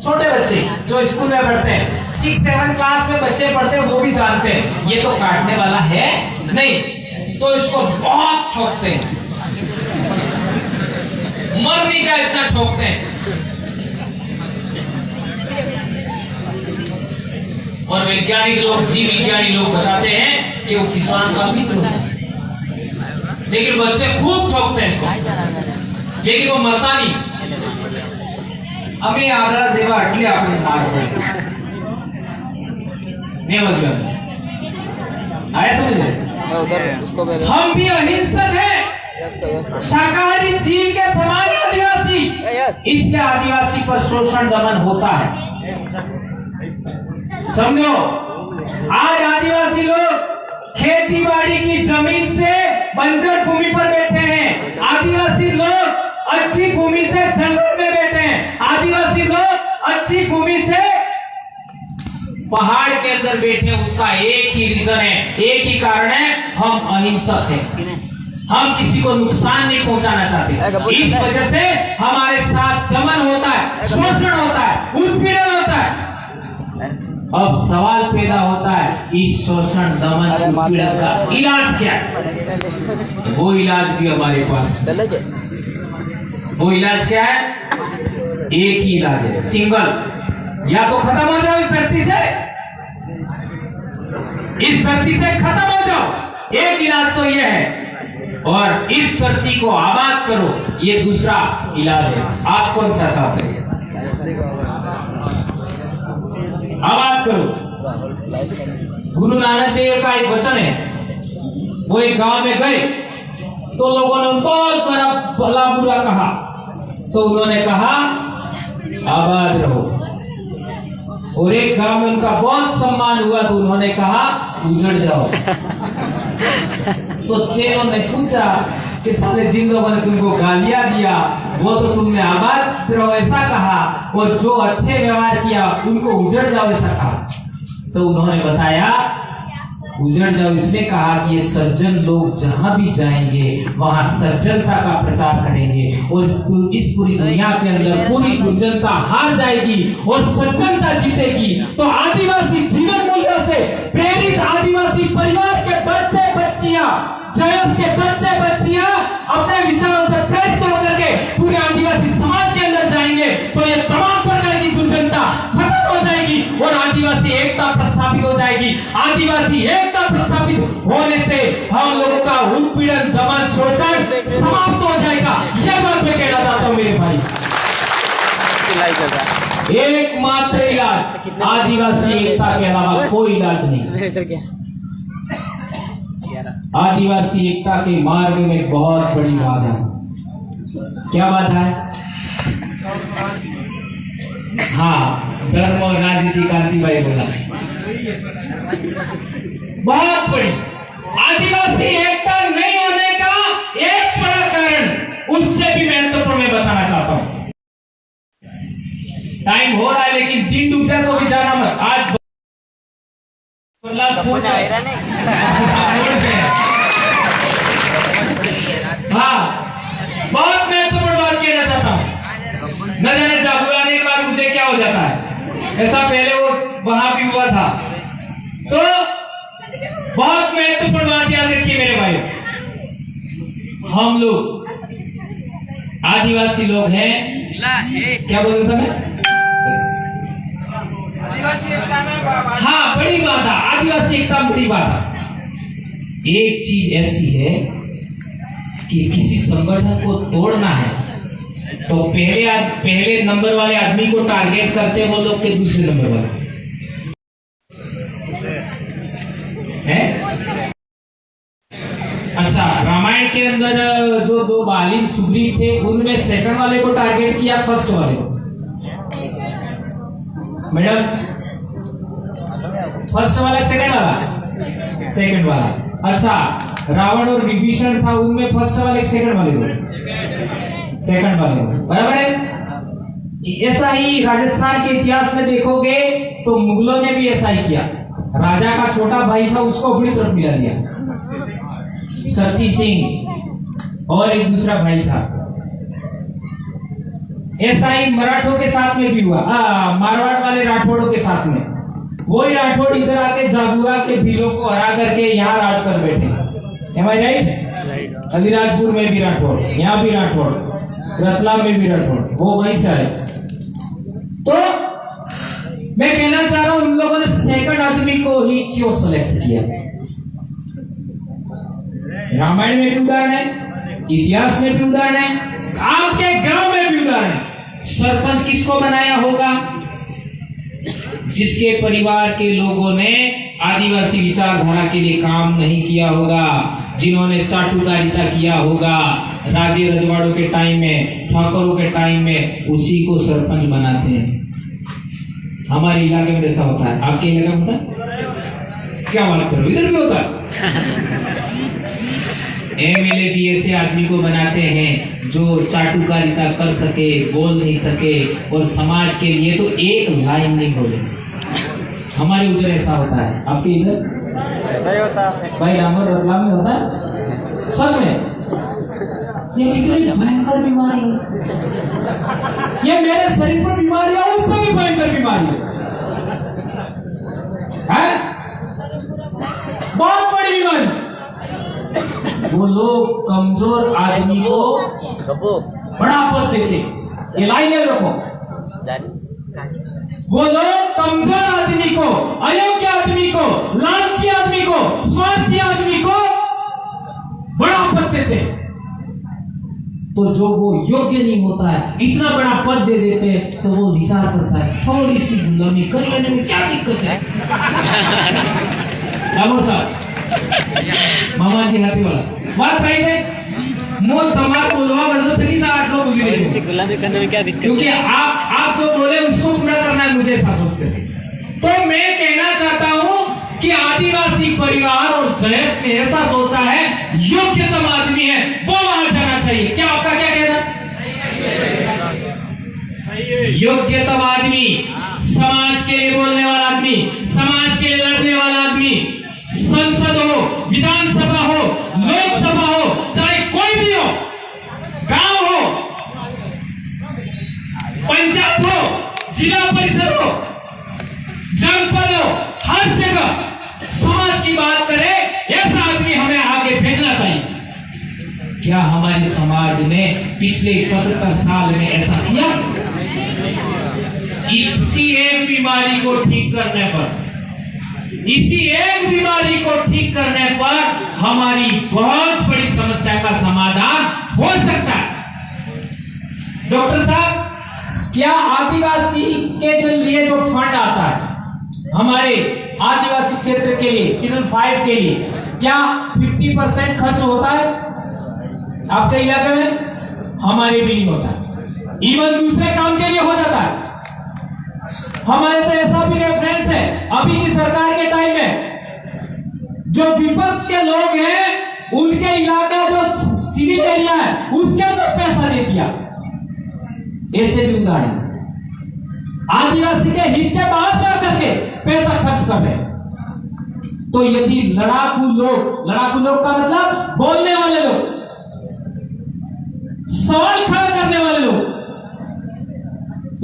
छोटे बच्चे जो स्कूल में पढ़ते हैं, 6-7 क्लास में बच्चे पढ़ते हैं, वो भी जानते हैं ये तो काटने वाला है नहीं। तो इसको बहुत ठोकते हैं, मर नहीं जाए इतना ठोकते हैं। और वैज्ञानिक लोग, जीव विज्ञानी लोग बताते हैं कि वो किसान का मित्र होता है, लेकिन बच्चे खूब ठोकते हैं इसको, लेकिन वो मरता नहीं। हमें आदरा सेवा अटले आपने मार आया समझ? हम भी अहिंसक हैं, शाकाहारी जीव के समान आदिवासी, इसलिए आदिवासी पर शोषण दमन होता है। समझो, आज आदिवासी लोग खेती बाड़ी की जमीन से बंजर भूमि पर बैठे हैं, आदिवासी लोग अच्छी भूमि से जंगल में बैठे हैं, आदिवासी लोग अच्छी भूमि से पहाड़ के अंदर बैठे हैं। उसका एक ही रीजन है, एक ही कारण है, हम अहिंसक हैं। हम किसी को नुकसान नहीं पहुंचाना चाहते। इस वजह से हमारे साथ दमन होता है, शोषण होता है, उत्पीड़न होता है। अब सवाल पैदा होता है, इस शोषण दमन उत्पीड़न का इलाज क्या है? वो इलाज भी हमारे पास। वो इलाज क्या है? एक ही इलाज है, सिंगल। या तो खत्म हो जाओ इस धरती से, खत्म हो जाओ, एक इलाज तो ये है। और इस धरती को आबाद करो, ये दूसरा इलाज है। आप कौन सा चाहते हैं? आबाद करो। गुरु नानक देव का एक वचन है, वो एक गांव में गए तो लोगों ने बहुत बड़ा भला बुरा कहा, तो उन्होंने कहा आबाद रहो। और एक गांव में उनका बहुत सम्मान हुआ तो उन्होंने कहा उजड़ जाओ। तो चेलों ने पूछा कि साले जिन लोगों ने तुमको गालियां दिया वो तो तुमने आबाद रहो ऐसा कहा, और जो अच्छे व्यवहार किया उनको उजड़ जाओ ऐसा कहा। तो उन्होंने बताया उजड़ जाओ इसलिए कहा कि ये सज्जन लोग जहां भी जाएंगे वहां सज्जनता का प्रचार करेंगे, और इस पूरी दुनिया के अंदर पूरी दुर्जनता हार जाएगी और सज्जनता जीतेगी। तो आदिवासी जीवन मूल्यों से प्रेरित आदिवासी परिवार के बच्चे बच्चियां, जयस के बच्चे बच्चियां अपने विचारों से प्रेरित होकर के पूरे आदिवासी समाज के अंदर जाएंगे, तो ये तमाम प्रकार की दुर्जनता खत्म हो जाएगी और आदिवासी एकता प्रस्थापित हो जाएगी। आदिवासी एकता प्रस्थापित होने से हम लोगों का उत्पीड़न, दमन, शोषण समाप्त हो जाएगा। यह बात मैं कहना चाहता हूँ मेरे भाई। एकमात्र इलाज आदिवासी एकता के अलावा कोई इलाज नहीं। आदिवासी एकता के मार्ग में बहुत बड़ी बाधा है। क्या बाधा है? हाँ, धर्म और राजनीति क्रांति भाई बोला, बहुत बड़ी। आदिवासी एकता नहीं होने का एक बड़ा कारण उससे भी महत्वपूर्ण मैं बताना चाहता हूं। टाइम हो रहा है लेकिन दिन डूब जाए तो भी जाना मत। आज हाँ, बहुत महत्वपूर्ण बात कहना चाहता हूं। न जाने जादू आने के बाद मुझे क्या हो जाता है, ऐसा पहले वो वहां भी हुआ था। तो बहुत महत्वपूर्ण बात याद रखिए मेरे भाई, हम लोग आदिवासी लोग हैं। क्या बोल रहा था मैं? हाँ, बड़ी बात है आदिवासी एकता, बड़ी बात है। एक चीज ऐसी है कि किसी संगठन को तोड़ना है तो पहले नंबर वाले आदमी को टारगेट करते वो लोग के दूसरे नंबर वाले हैं। अच्छा, रामायण के अंदर जो दो बालिन सुग्रीव थे उनमें सेकंड वाले को टारगेट किया फर्स्ट वाले को? मैडम, फर्स्ट वाला सेकंड वाला? सेकंड वाला। अच्छा, रावण और विभीषण था उनमें फर्स्ट वाले सेकंड वाले को? सेकंड वाले को, बराबर है। ऐसा ही राजस्थान के इतिहास में देखोगे तो मुगलों ने भी ऐसा ही किया। राजा का छोटा भाई था उसको अपनी तरफ मिला दिया, शक्ति सिंह, और एक दूसरा भाई था। ऐसा ही मराठों के साथ में भी हुआ, मारवाड़ वाले राठौड़ों के साथ में। वही राठौड़ इधर आके जागुआ के भीलों को हरा करके यहाँ राज कर बैठे। Am I right? अलीराजपुर में भी राठौड़, यहाँ भी राठौड़, रतलाम में भी राठौड़, वो वहीं से आए। तो मैं कहना चाह रहा हूं उन लोगों ने सेकंड आदमी को ही क्यों सेलेक्ट किया? रामायण में भी उदाहरण है, इतिहास में भी उदाहरण है, आपके गांव में भी उदाहरण है। सरपंच किसको बनाया होगा? जिसके परिवार के लोगों ने आदिवासी विचारधारा के लिए काम नहीं किया होगा, जिन्होंने चाटुकारिता किया होगा राज्य रजवाड़ों के टाइम में, ठाकुरों के टाइम में, उसी को सरपंच बनाते हैं। हमारे इलाके में ऐसा होता है, आपके इलाके में होता है? क्या बात करो, इधर भी होता है। एमएलए भी ऐसे आदमी को बनाते हैं जो चाटुकारिता कर सके, बोल नहीं सके, और समाज के लिए तो एक लाइन नहीं बोले। हमारे उधर ऐसा होता है, आपके इधर ऐसा ही होता है भाई? डामर रतलाम में होता है सच में? ये कितनी भयंकर बीमारी है, ये मेरे शरीर पर बीमारी है, उसमें भी भयंकर बीमारी है, बहुत बड़ी बीमारी। वो लोग कमजोर आदमी को बड़ा पद देते, ये लाइन याद रखो। वो लोग कमजोर आदमी को, अयोग्य आदमी को, लालची आदमी को, स्वार्थी आदमी को बड़ा पद देते। तो जो वो योग्य नहीं होता है इतना बड़ा पद दे देते हैं तो वो विचार करता है थोड़ी सी गुलामी कर लेने में क्या दिक्कत है। मामा जी हाथी वाला बात राइट है। मोल तमाम बोलवा मजहब तक ही सा 8 लोग बोले गुलामी करने में क्या दिक्कत? क्योंकि आप जो बोले उसको पूरा करना है मुझे ऐसा सोच करके। तो मैं कहना चाहता हूं कि आदिवासी परिवार और जयस ने ऐसा सोचा है योग्यतम आदमी है वो वहां जाना चाहिए। क्या आपका क्या कहना? योग्यतम आदमी, समाज के लिए बोलने वाला आदमी, समाज के लिए लड़ने वाला आदमी, संसद हो, विधानसभा हो, लोकसभा हो, चाहे कोई भी हो, गांव हो, पंचायत हो, जिला परिषद हो, जनपद हो, हर जगह समाज की बात करे ऐसा आदमी हमें आगे भेजना चाहिए। क्या हमारे समाज ने पिछले 75 साल में ऐसा किया? इसी एक बीमारी को ठीक करने पर, इसी एक बीमारी को ठीक करने पर हमारी बहुत बड़ी समस्या का समाधान हो सकता है। डॉक्टर साहब, क्या आदिवासी के लिए जो फंड आता है हमारे आदिवासी क्षेत्र के लिए, शेड्यूल 5 के लिए, क्या 50% खर्च होता है आपके इलाके में? हमारे भी नहीं होता, इवन दूसरे काम के लिए हो जाता है। हमारे तो ऐसा भी रेफरेंस है अभी की सरकार के टाइम में, जो विपक्ष के लोग हैं उनके इलाका जो सिविल एरिया है उसके अंदर पैसा दे दिया। ऐसे भी उदाहरण आदिवासी के हित के बाहर जाकर के पैसा खर्च कर रहे। तो यदि लड़ाकू लोग का मतलब बोलने वाले लोग, सवाल खड़ा करने वाले लोग,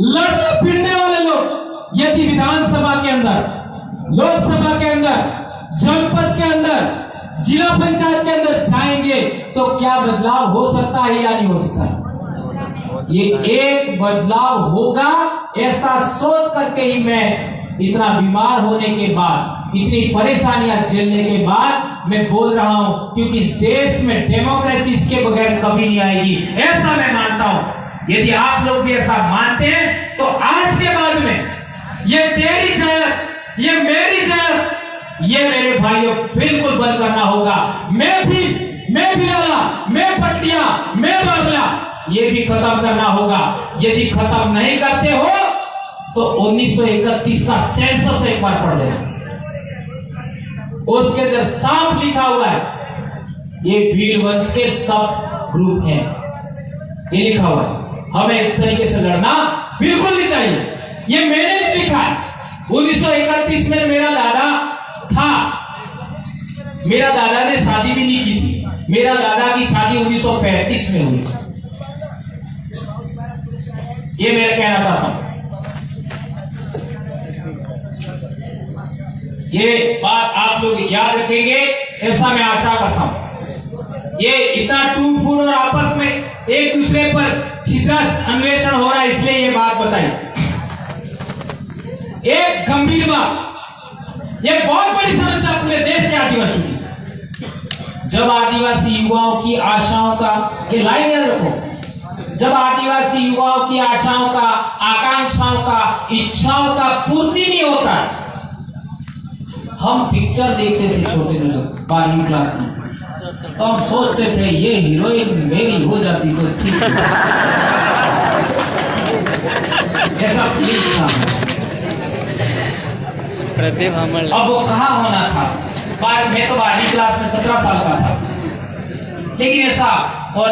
लड़ने भिड़ने वाले लोग यदि विधानसभा के अंदर, लोकसभा के अंदर, जनपद के अंदर, जिला पंचायत के अंदर जाएंगे तो क्या बदलाव हो सकता है या नहीं हो सकता है? ये एक बदलाव होगा ऐसा सोच करके ही मैं इतना बीमार होने के बाद, इतनी परेशानियां झेलने के बाद मैं बोल रहा हूं, क्योंकि इस देश में डेमोक्रेसी इसके बगैर कभी नहीं आएगी, ऐसा मैं मानता हूं। यदि आप लोग भी ऐसा मानते हैं तो आज के बाद में ये तेरी जायज, ये मेरी जायज, ये मेरे भाइयों बिल्कुल बंद करना होगा। मैं बिराला, मैं पटिया, मैं बागला, ये भी खत्म करना होगा। यदि खत्म नहीं करते हो तो 1931 का सेंसस एक बार पढ़ लेना, उसके अंदर साफ लिखा हुआ है ये भील वंश के सब ग्रुप हैं, ये लिखा हुआ है। हमें इस तरीके से लड़ना बिल्कुल नहीं चाहिए। ये मैंने नहीं लिखा है। 1931 में मेरा दादा था, मेरा दादा ने शादी भी नहीं की थी। मेरा दादा की शादी 1935 में हुई। ये मैं कहना चाहता हूं, ये बात आप लोग याद रखेंगे ऐसा मैं आशा करता हूं। ये इतना टूट फूट और आपस में एक दूसरे पर छिद्र अन्वेषण हो रहा है, इसलिए ये बात बताई। एक गंभीर बात, ये बहुत बड़ी समस्या पूरे देश के आदिवासियों की। जब आदिवासी युवाओं की आशाओं का, ये लाइन याद रखो, जब आदिवासी युवाओं की आशाओं का, आकांक्षाओं का, इच्छाओं का पूर्ति नहीं होता। हम पिक्चर देखते थे छोटे थे 12वीं क्लास में, तो हम सोचते थे ये हीरोइन मेरी हो जाती तो ठीक है। ऐसा फीलिंग था। अब वो कहाँ होना था। मैं तो 12वीं क्लास में 17 साल का था, लेकिन ऐसा, और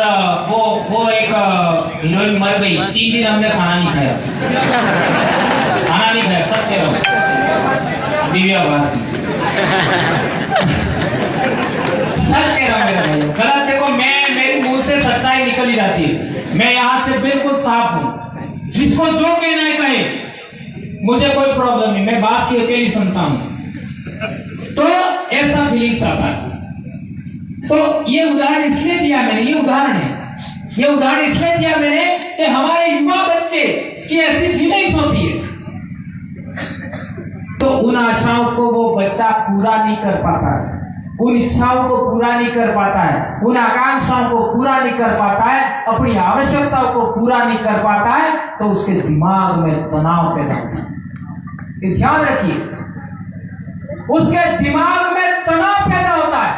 वो एक हीरोइन मर गई, 3 दिन हमने खाना नहीं खाया, सच कह रहा हूँ। दिव्या भारती, सच कह रहा हूँ मेरे भाई, गलत देखो, मेरे मुंह से सच्चाई निकल ही जाती है। मैं यहाँ से बिल्कुल साफ हूँ, जिसको जो कहना है कहे, मुझे कोई प्रॉब्लम नहीं, मैं बात की अकेली सुनता हूँ। तो ऐसा फीलिंग्स आता है। तो ये उदाहरण इसलिए दिया मैंने, ये उदाहरण इसलिए दिया मैंने कि हमारे युवा बच्चे की ऐसी फीलिंग्स होती है, तो उन आशाओं को वो बच्चा पूरा नहीं कर पाता है, उन इच्छाओं को पूरा नहीं कर पाता है, उन आकांक्षाओं को पूरा नहीं कर पाता है, अपनी आवश्यकताओं को पूरा नहीं कर पाता है, तो उसके दिमाग में तनाव पैदा होता है। ध्यान रखिए, उसके दिमाग में तनाव पैदा होता है,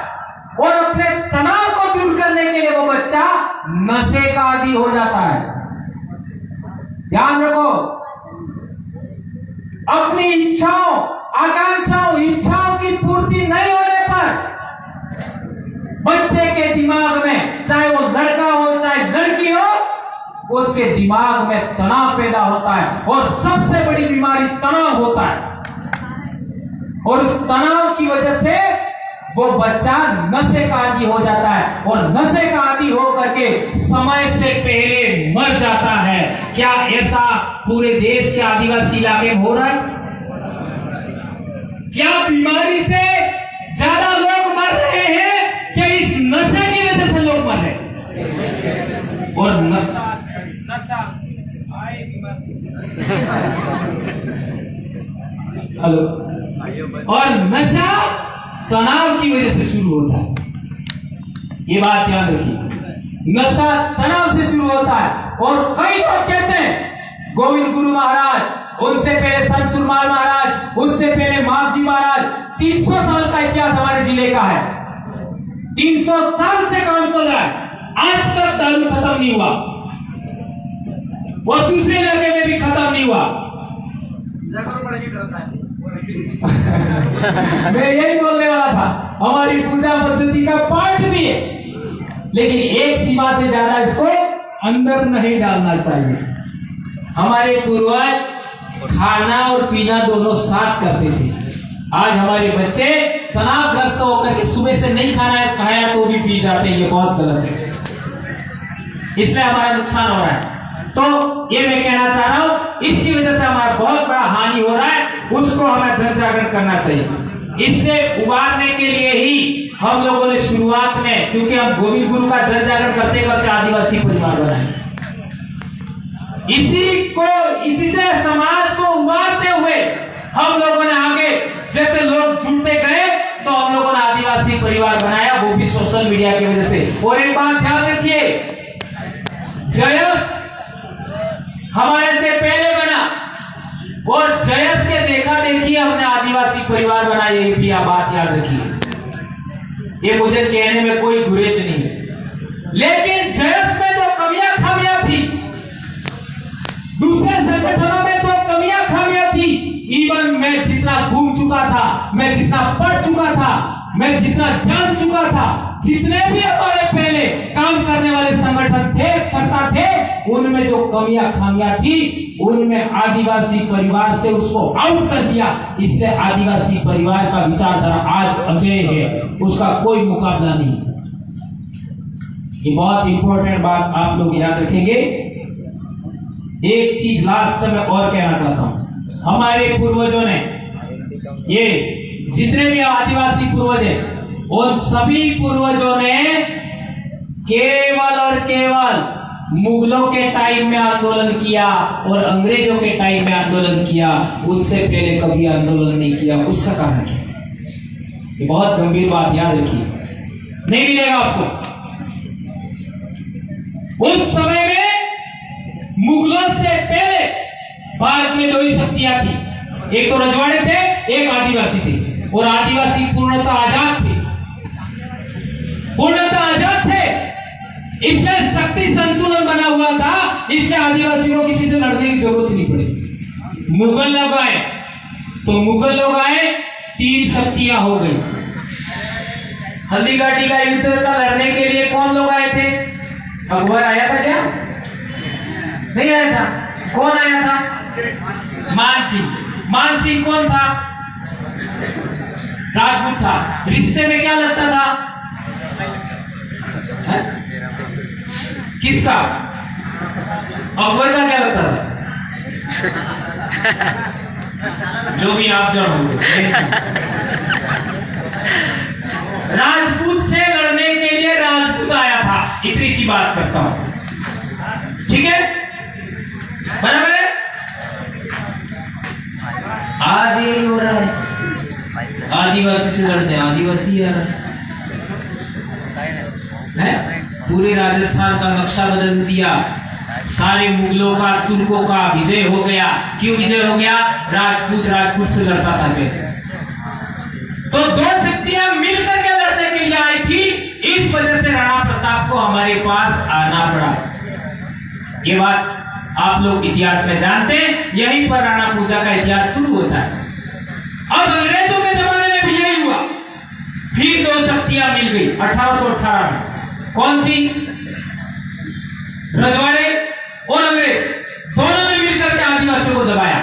और अपने तनाव को दूर करने के लिए वो बच्चा नशे का आदी हो जाता है। ध्यान रखो, अपनी इच्छाओं, आकांक्षाओं, इच्छाओं की पूर्ति नहीं होने पर बच्चे के दिमाग में, चाहे वो लड़का हो चाहे लड़की हो, उसके दिमाग में तनाव पैदा होता है और सबसे बड़ी बीमारी तनाव होता है। और उस तनाव की वजह से वो बच्चा नशे का आदी हो जाता है और नशे का आदी होकर के समय से पहले मर जाता है। क्या ऐसा पूरे देश के आदिवासी इलाके में हो रहा है? क्या बीमारी से ज्यादा लोग मर रहे हैं कि इस नशे की वजह से लोग मर रहे हैं? और नशा हेलो, और नशा तनाव की वजह से शुरू होता है। ये बात ध्यान रखिए, नशा तनाव से शुरू होता है। और कई लोग कहते हैं गोविंद गुरु महाराज, उनसे पहले संत सुरमाल महाराज, उससे पहले मावजी महाराज, 300 साल का इतिहास हमारे जिले का है। 300 साल से काम चल रहा है, आज तक दारू खत्म नहीं हुआ और दूसरे इलाके में भी खत्म नहीं हुआ। मैं यही बोलने वाला था, हमारी पूजा पद्धति का पार्ट भी है, लेकिन एक सीमा से ज्यादा इसको अंदर नहीं डालना चाहिए। हमारे पूर्वज खाना और पीना दोनों साथ करते थे। आज हमारे बच्चे तनावग्रस्त होकर के सुबह से नहीं खाना खाया तो भी पी जाते हैं। ये बहुत गलत है, इसलिए हमारा नुकसान हो रहा है। तो ये मैं कहना चाह रहा हूं, इसकी वजह से हमारा बहुत बड़ा हानि हो रहा है, उसको हमें जन जागरण करना चाहिए। इससे उबारने के लिए ही हम लोगों ने शुरुआत में, क्योंकि हम गोविंद गुरु का जन जागरण करते करते आदिवासी परिवार बनाए, इसी से समाज को उबारते हुए हम लोगों ने आगे, जैसे लोग जुड़ते गए तो हम लोगों ने आदिवासी परिवार बनाया, वो भी सोशल मीडिया की वजह से। और एक बात ध्यान रखिए, जयस हमारे से पहले बना और जयस के देखा देखी हमने आदिवासी परिवार बनाया, ये भी आप बात याद रखिए। ये मुझे कहने में कोई गुरेज नहीं है, लेकिन जयस में जो कमियां खामियां थी, दूसरे संगठनों में जो कमियां खामियां थी, इवन मैं जितना घूम चुका था, मैं जितना पढ़ चुका था, मैं जितना जान चुका था, जितने भी हमारे पहले काम करने वाले संगठन थे, करता थे, उनमें जो कमियां खामियां थी, उनमें आदिवासी परिवार से उसको आउट कर दिया। इसलिए आदिवासी परिवार का विचारधारा आज अजय है, उसका कोई मुकाबला नहीं। ये बहुत इंपॉर्टेंट बात आप लोग याद रखेंगे। एक चीज लास्ट में और कहना चाहता हूं, हमारे पूर्वजों ने, ये जितने भी आदिवासी पूर्वज हैं, उन सभी पूर्वजों ने केवल और केवल मुगलों के टाइम में आंदोलन किया और अंग्रेजों के टाइम में आंदोलन किया, उससे पहले कभी आंदोलन नहीं किया। उसका कारण क्या? ये बहुत गंभीर बात याद रखिए, नहीं मिलेगा आपको। उस समय में मुगलों से पहले भारत में दो ही शक्तियां थी, एक तो रजवाड़े थे, एक आदिवासी थे, और आदिवासी पूर्णतः आजाद थे, पूर्णतः आजाद थे। इसलिए शक्ति संतुलन बना हुआ था, इसलिए आदिवासियों को किसी से लड़ने की जरूरत नहीं पड़ी। मुगल लोग आए तो मुगल लोग आए, तीन शक्तियां हो गई। हल्दीघाटी का युद्ध का लड़ने के लिए कौन लोग आए थे? अकबर आया था क्या? नहीं आया था। कौन आया था? मानसिंह। मानसिंह कौन था? राजपूत था। रिश्ते में क्या लगता था? किसका? अकबर का क्या लगता था? जो भी आप जानोगे। राजपूत से लड़ने के लिए राजपूत आया था, इतनी सी बात करता हूं, ठीक है? बराबर है? आज यही हो रहा है, आदिवासी से लड़ते हैं, आदिवासी यार है, पूरे राजस्थान का नक्शा बदल दिया, सारे मुगलों का, तुर्कों का विजय हो गया। क्यों विजय हो गया? राजपूत से लड़ता था। तो दो शक्तियां मिलकर के लड़ने के लिए आई थी, इस वजह से राणा प्रताप को हमारे पास आना पड़ा। ये बात आप लोग इतिहास में जानते हैं, यहीं पर राणा पूजा का इतिहास शुरू होता है। अब अंग्रेजों के जमाने में भी यही हुआ, फिर दो शक्तियां मिल गई 1818 में। कौन सी? रजवाड़े और अंग्रेज दोनों ने मिलकर के आदिवासियों को दबाया।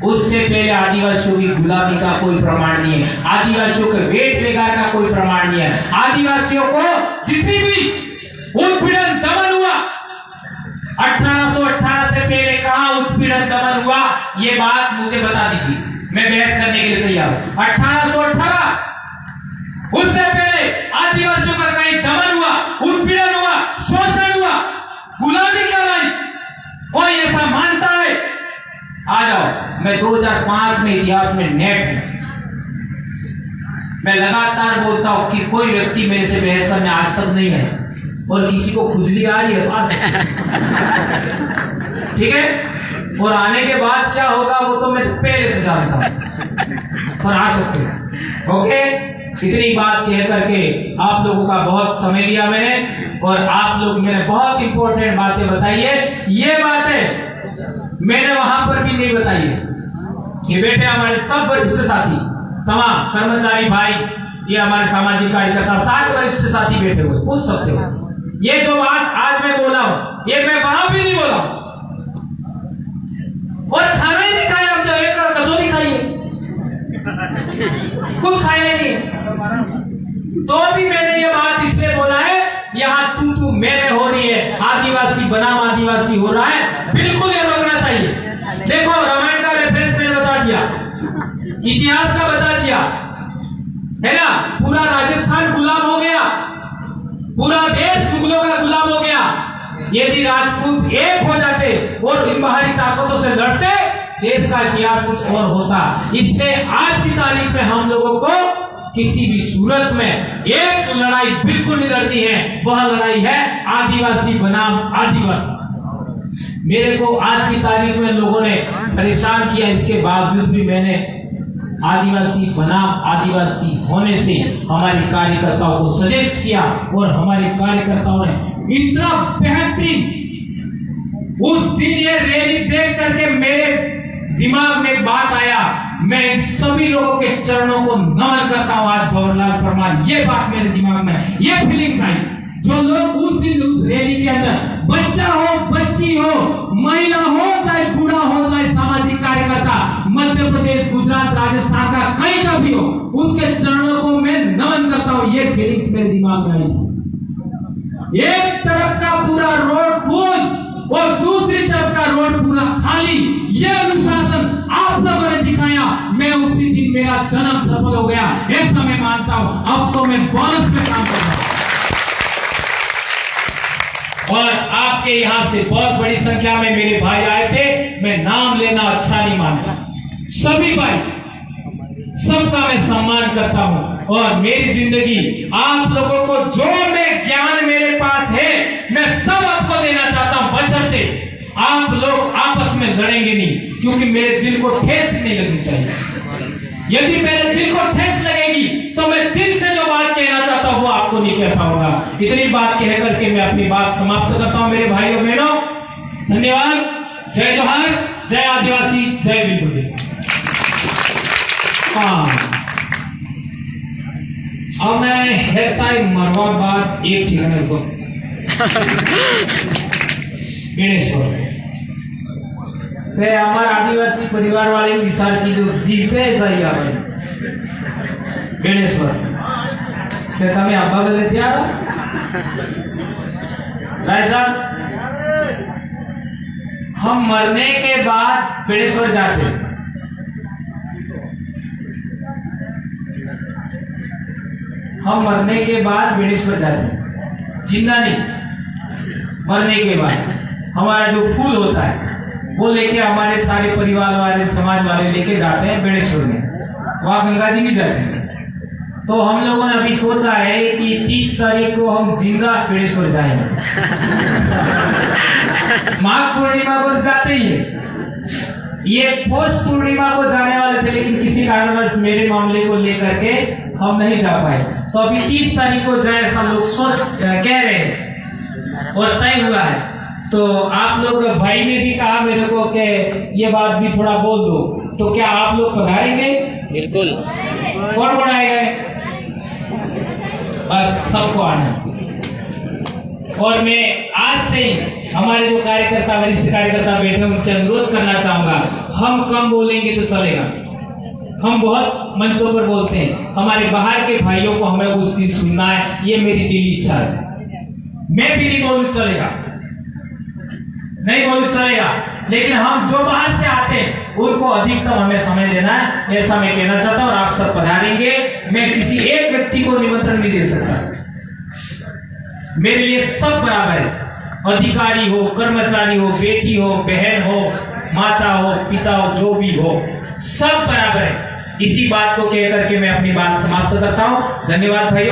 उससे पहले आदिवासियों की गुलामी का कोई प्रमाण नहीं है, आदिवासियों के वेट बेगार का कोई प्रमाण नहीं है। आदिवासियों को जितनी भी उत्पीड़न दमन हुआ 1818 से पहले कहां उत्पीड़न दमन हुआ, ये बात मुझे बता दीजिए, मैं बहस करने के लिए तैयार हूं। 1818 उससे पहले आदिवासियों का कहीं दमन हुआ, उत्पीड़न हुआ, शोषण हुआ, गुलामी करवाई? कोई ऐसा मानता है? आ जाओ, मैं 2005 में इतिहास में नेट हूं, मैं लगातार बोलता हूं कि कोई व्यक्ति मेरे से बहस करने आज तक नहीं है, और किसी को खुजली आ रही है तो आ सकते, ठीक है? और आने के बाद क्या होगा वो तो मैं पहले से जानता हूं, और आ सकते हैं। ओके, इतनी बात कह करके आप लोगों का बहुत समय लिया मैंने, और आप लोग मैंने बहुत इंपॉर्टेंट बातें बताई है। ये बातें मैंने वहां पर भी नहीं बताई है कि बेटे हमारे सब वरिष्ठ साथी, तमाम कर्मचारी भाई, ये हमारे सामाजिक कार्यकर्ता, सारे वरिष्ठ साथी बैठे हुए, पूछ सकते हो। ये जो बात आज मैं बोला हूं ये मैं वहां भी नहीं बोला हूं, और खाना ही नहीं खाया, हमने एक कचौरी खाई है, कुछ खाया ही नहीं। तो भी मैंने ये बात इसलिए बोला है, यहाँ तू मैं हो रही है, आदिवासी बनाम आदिवासी हो रहा है, बिल्कुल ये रोकना चाहिए। देखो, रामायण का रेफरेंस मैंने बता दिया, इतिहास का बता दिया, है ना? पूरा राजस्थान गुलाम हो गया, पूरा देश मुगलों का गुलाम हो गया। यदि राजपूत एक हो जाते और इन बाहरी ताकतों से लड़ते, देश का इतिहास कुछ और होता। इसलिए आज की तारीख में हम लोगों को किसी भी सूरत में एक लड़ाई बिल्कुल नहीं लड़नी है, वह लड़ाई है आदिवासी बनाम आदिवासी। मेरे को आज की तारीख में लोगों ने परेशान किया, इसके बावजूद भी मैंने आदिवासी बनाम आदिवासी होने से हमारे कार्यकर्ताओं को सजेस्ट किया, और हमारे कार्यकर्ताओं ने इतना बेहतरीन, उस दिन ये रैली देख करके मेरे दिमाग में एक बात आया, मैं इन सभी लोगों के चरणों को नमन करता हूं आज भंवरलाल परमार। ये बात मेरे दिमाग में, ये फीलिंग्स आई, जो लोग उस दिन उस रैली के अंदर, बच्चा हो, बच्ची हो, महिला हो, चाहे बूढ़ा हो, चाहे सामाजिक कार्यकर्ता, मध्य प्रदेश, गुजरात, राजस्थान का कहीं का भी हो, उसके चरणों को मैं नमन करता हूं। ये फीलिंग्स मेरे दिमाग में आई थी। एक तरफ का पूरा रोड फुल और दूसरी तरफ का रोड पूरा खाली, ये अनुशासन आप लोगों ने दिखाया। मैं उसी दिन मेरा जन्म सफल हो गया, ऐसा मैं मानता हूं। अब तो मैं बोनस में काम कर रहा हूं, और आपके यहां से बहुत बड़ी संख्या में मेरे भाई आए थे। मैं नाम लेना अच्छा नहीं मानता, सभी भाई, सबका मैं सम्मान करता हूं, और मेरी जिंदगी आप लोगों को जो मैं ज्ञान मेरे पास है मैं सब आपको देना चाहता हूं, बशर्ते आप लोग आपस में लड़ेंगे नहीं, क्योंकि मेरे दिल को ठेस नहीं लगनी चाहिए। यदि मेरे दिल को ठेस लगेगी तो मैं दिल से जो बात कहना चाहता हूं वो आपको नहीं कह पाऊंगा। इतनी बात कह करके मैं अपनी बात समाप्त करता हूं मेरे भाइयों बहनों। धन्यवाद। जय जोहार, जय आदिवासी, जय बिल्कुल। अब मैं हेता मरवा बाद एक ठिकाने को गणेश्वर ते हमारे आदिवासी परिवार वाले विचार की जो सीखते हैं सही आप गणेश्वर ते तमें आबा बोले त्यार ऐसा हम मरने के बाद गणेश्वर जाते, हम मरने के बाद गणेश्वर जाते, जिंदा नहीं, मरने के बाद हमारा जो फूल होता है वो लेके हमारे सारे परिवार वाले, समाज वाले लेके जाते हैं गणेश्वर में, वहां गंगा जी भी जाते हैं। तो हम लोगों ने अभी सोचा है कि 30 तारीख को हम जिंदा गणेश्वर जाएंगे। माघ पूर्णिमा को जाते ही है, ये पौष पूर्णिमा को जाने वाले थे, लेकिन किसी कारणवश मेरे मामले को लेकर के हम नहीं जा पाए। तो अभी 30 तारीख को जाए ऐसा लोग सोच कह रहे हैं और तय हुआ है। तो आप लोग, भाई ने भी कहा मेरे को कि ये बात भी थोड़ा बोल दो, तो क्या आप लोग पधारेंगे? बिल्कुल। कौन बढ़ाएगा? बस सबको आना। और मैं आज से ही हमारे जो कार्यकर्ता, वरिष्ठ कार्यकर्ता बैठे उनसे अनुरोध करना चाहूंगा, हम कम बोलेंगे तो चलेगा, हम बहुत मंचों पर बोलते हैं, हमारे बाहर के भाइयों को हमें उस दिन सुनना है, ये मेरी दिली इच्छा है। मैं भी नहीं बोलूं चलेगा, नहीं बोलूं चलेगा, लेकिन हम जो बाहर से आते हैं उनको अधिकतम हमें समय देना है, ऐसा मैं कहना चाहता हूं। और आप सब पधारेंगे, मैं किसी एक व्यक्ति को निमंत्रण नहीं दे सकता, मेरे लिए सब बराबर है, अधिकारी हो, कर्मचारी हो, बेटी हो, बहन हो, माता हो, पिता हो, जो भी हो, सब बराबर है। इसी बात को कहकर के मैं अपनी बात समाप्त करता हूं। धन्यवाद भाइयों।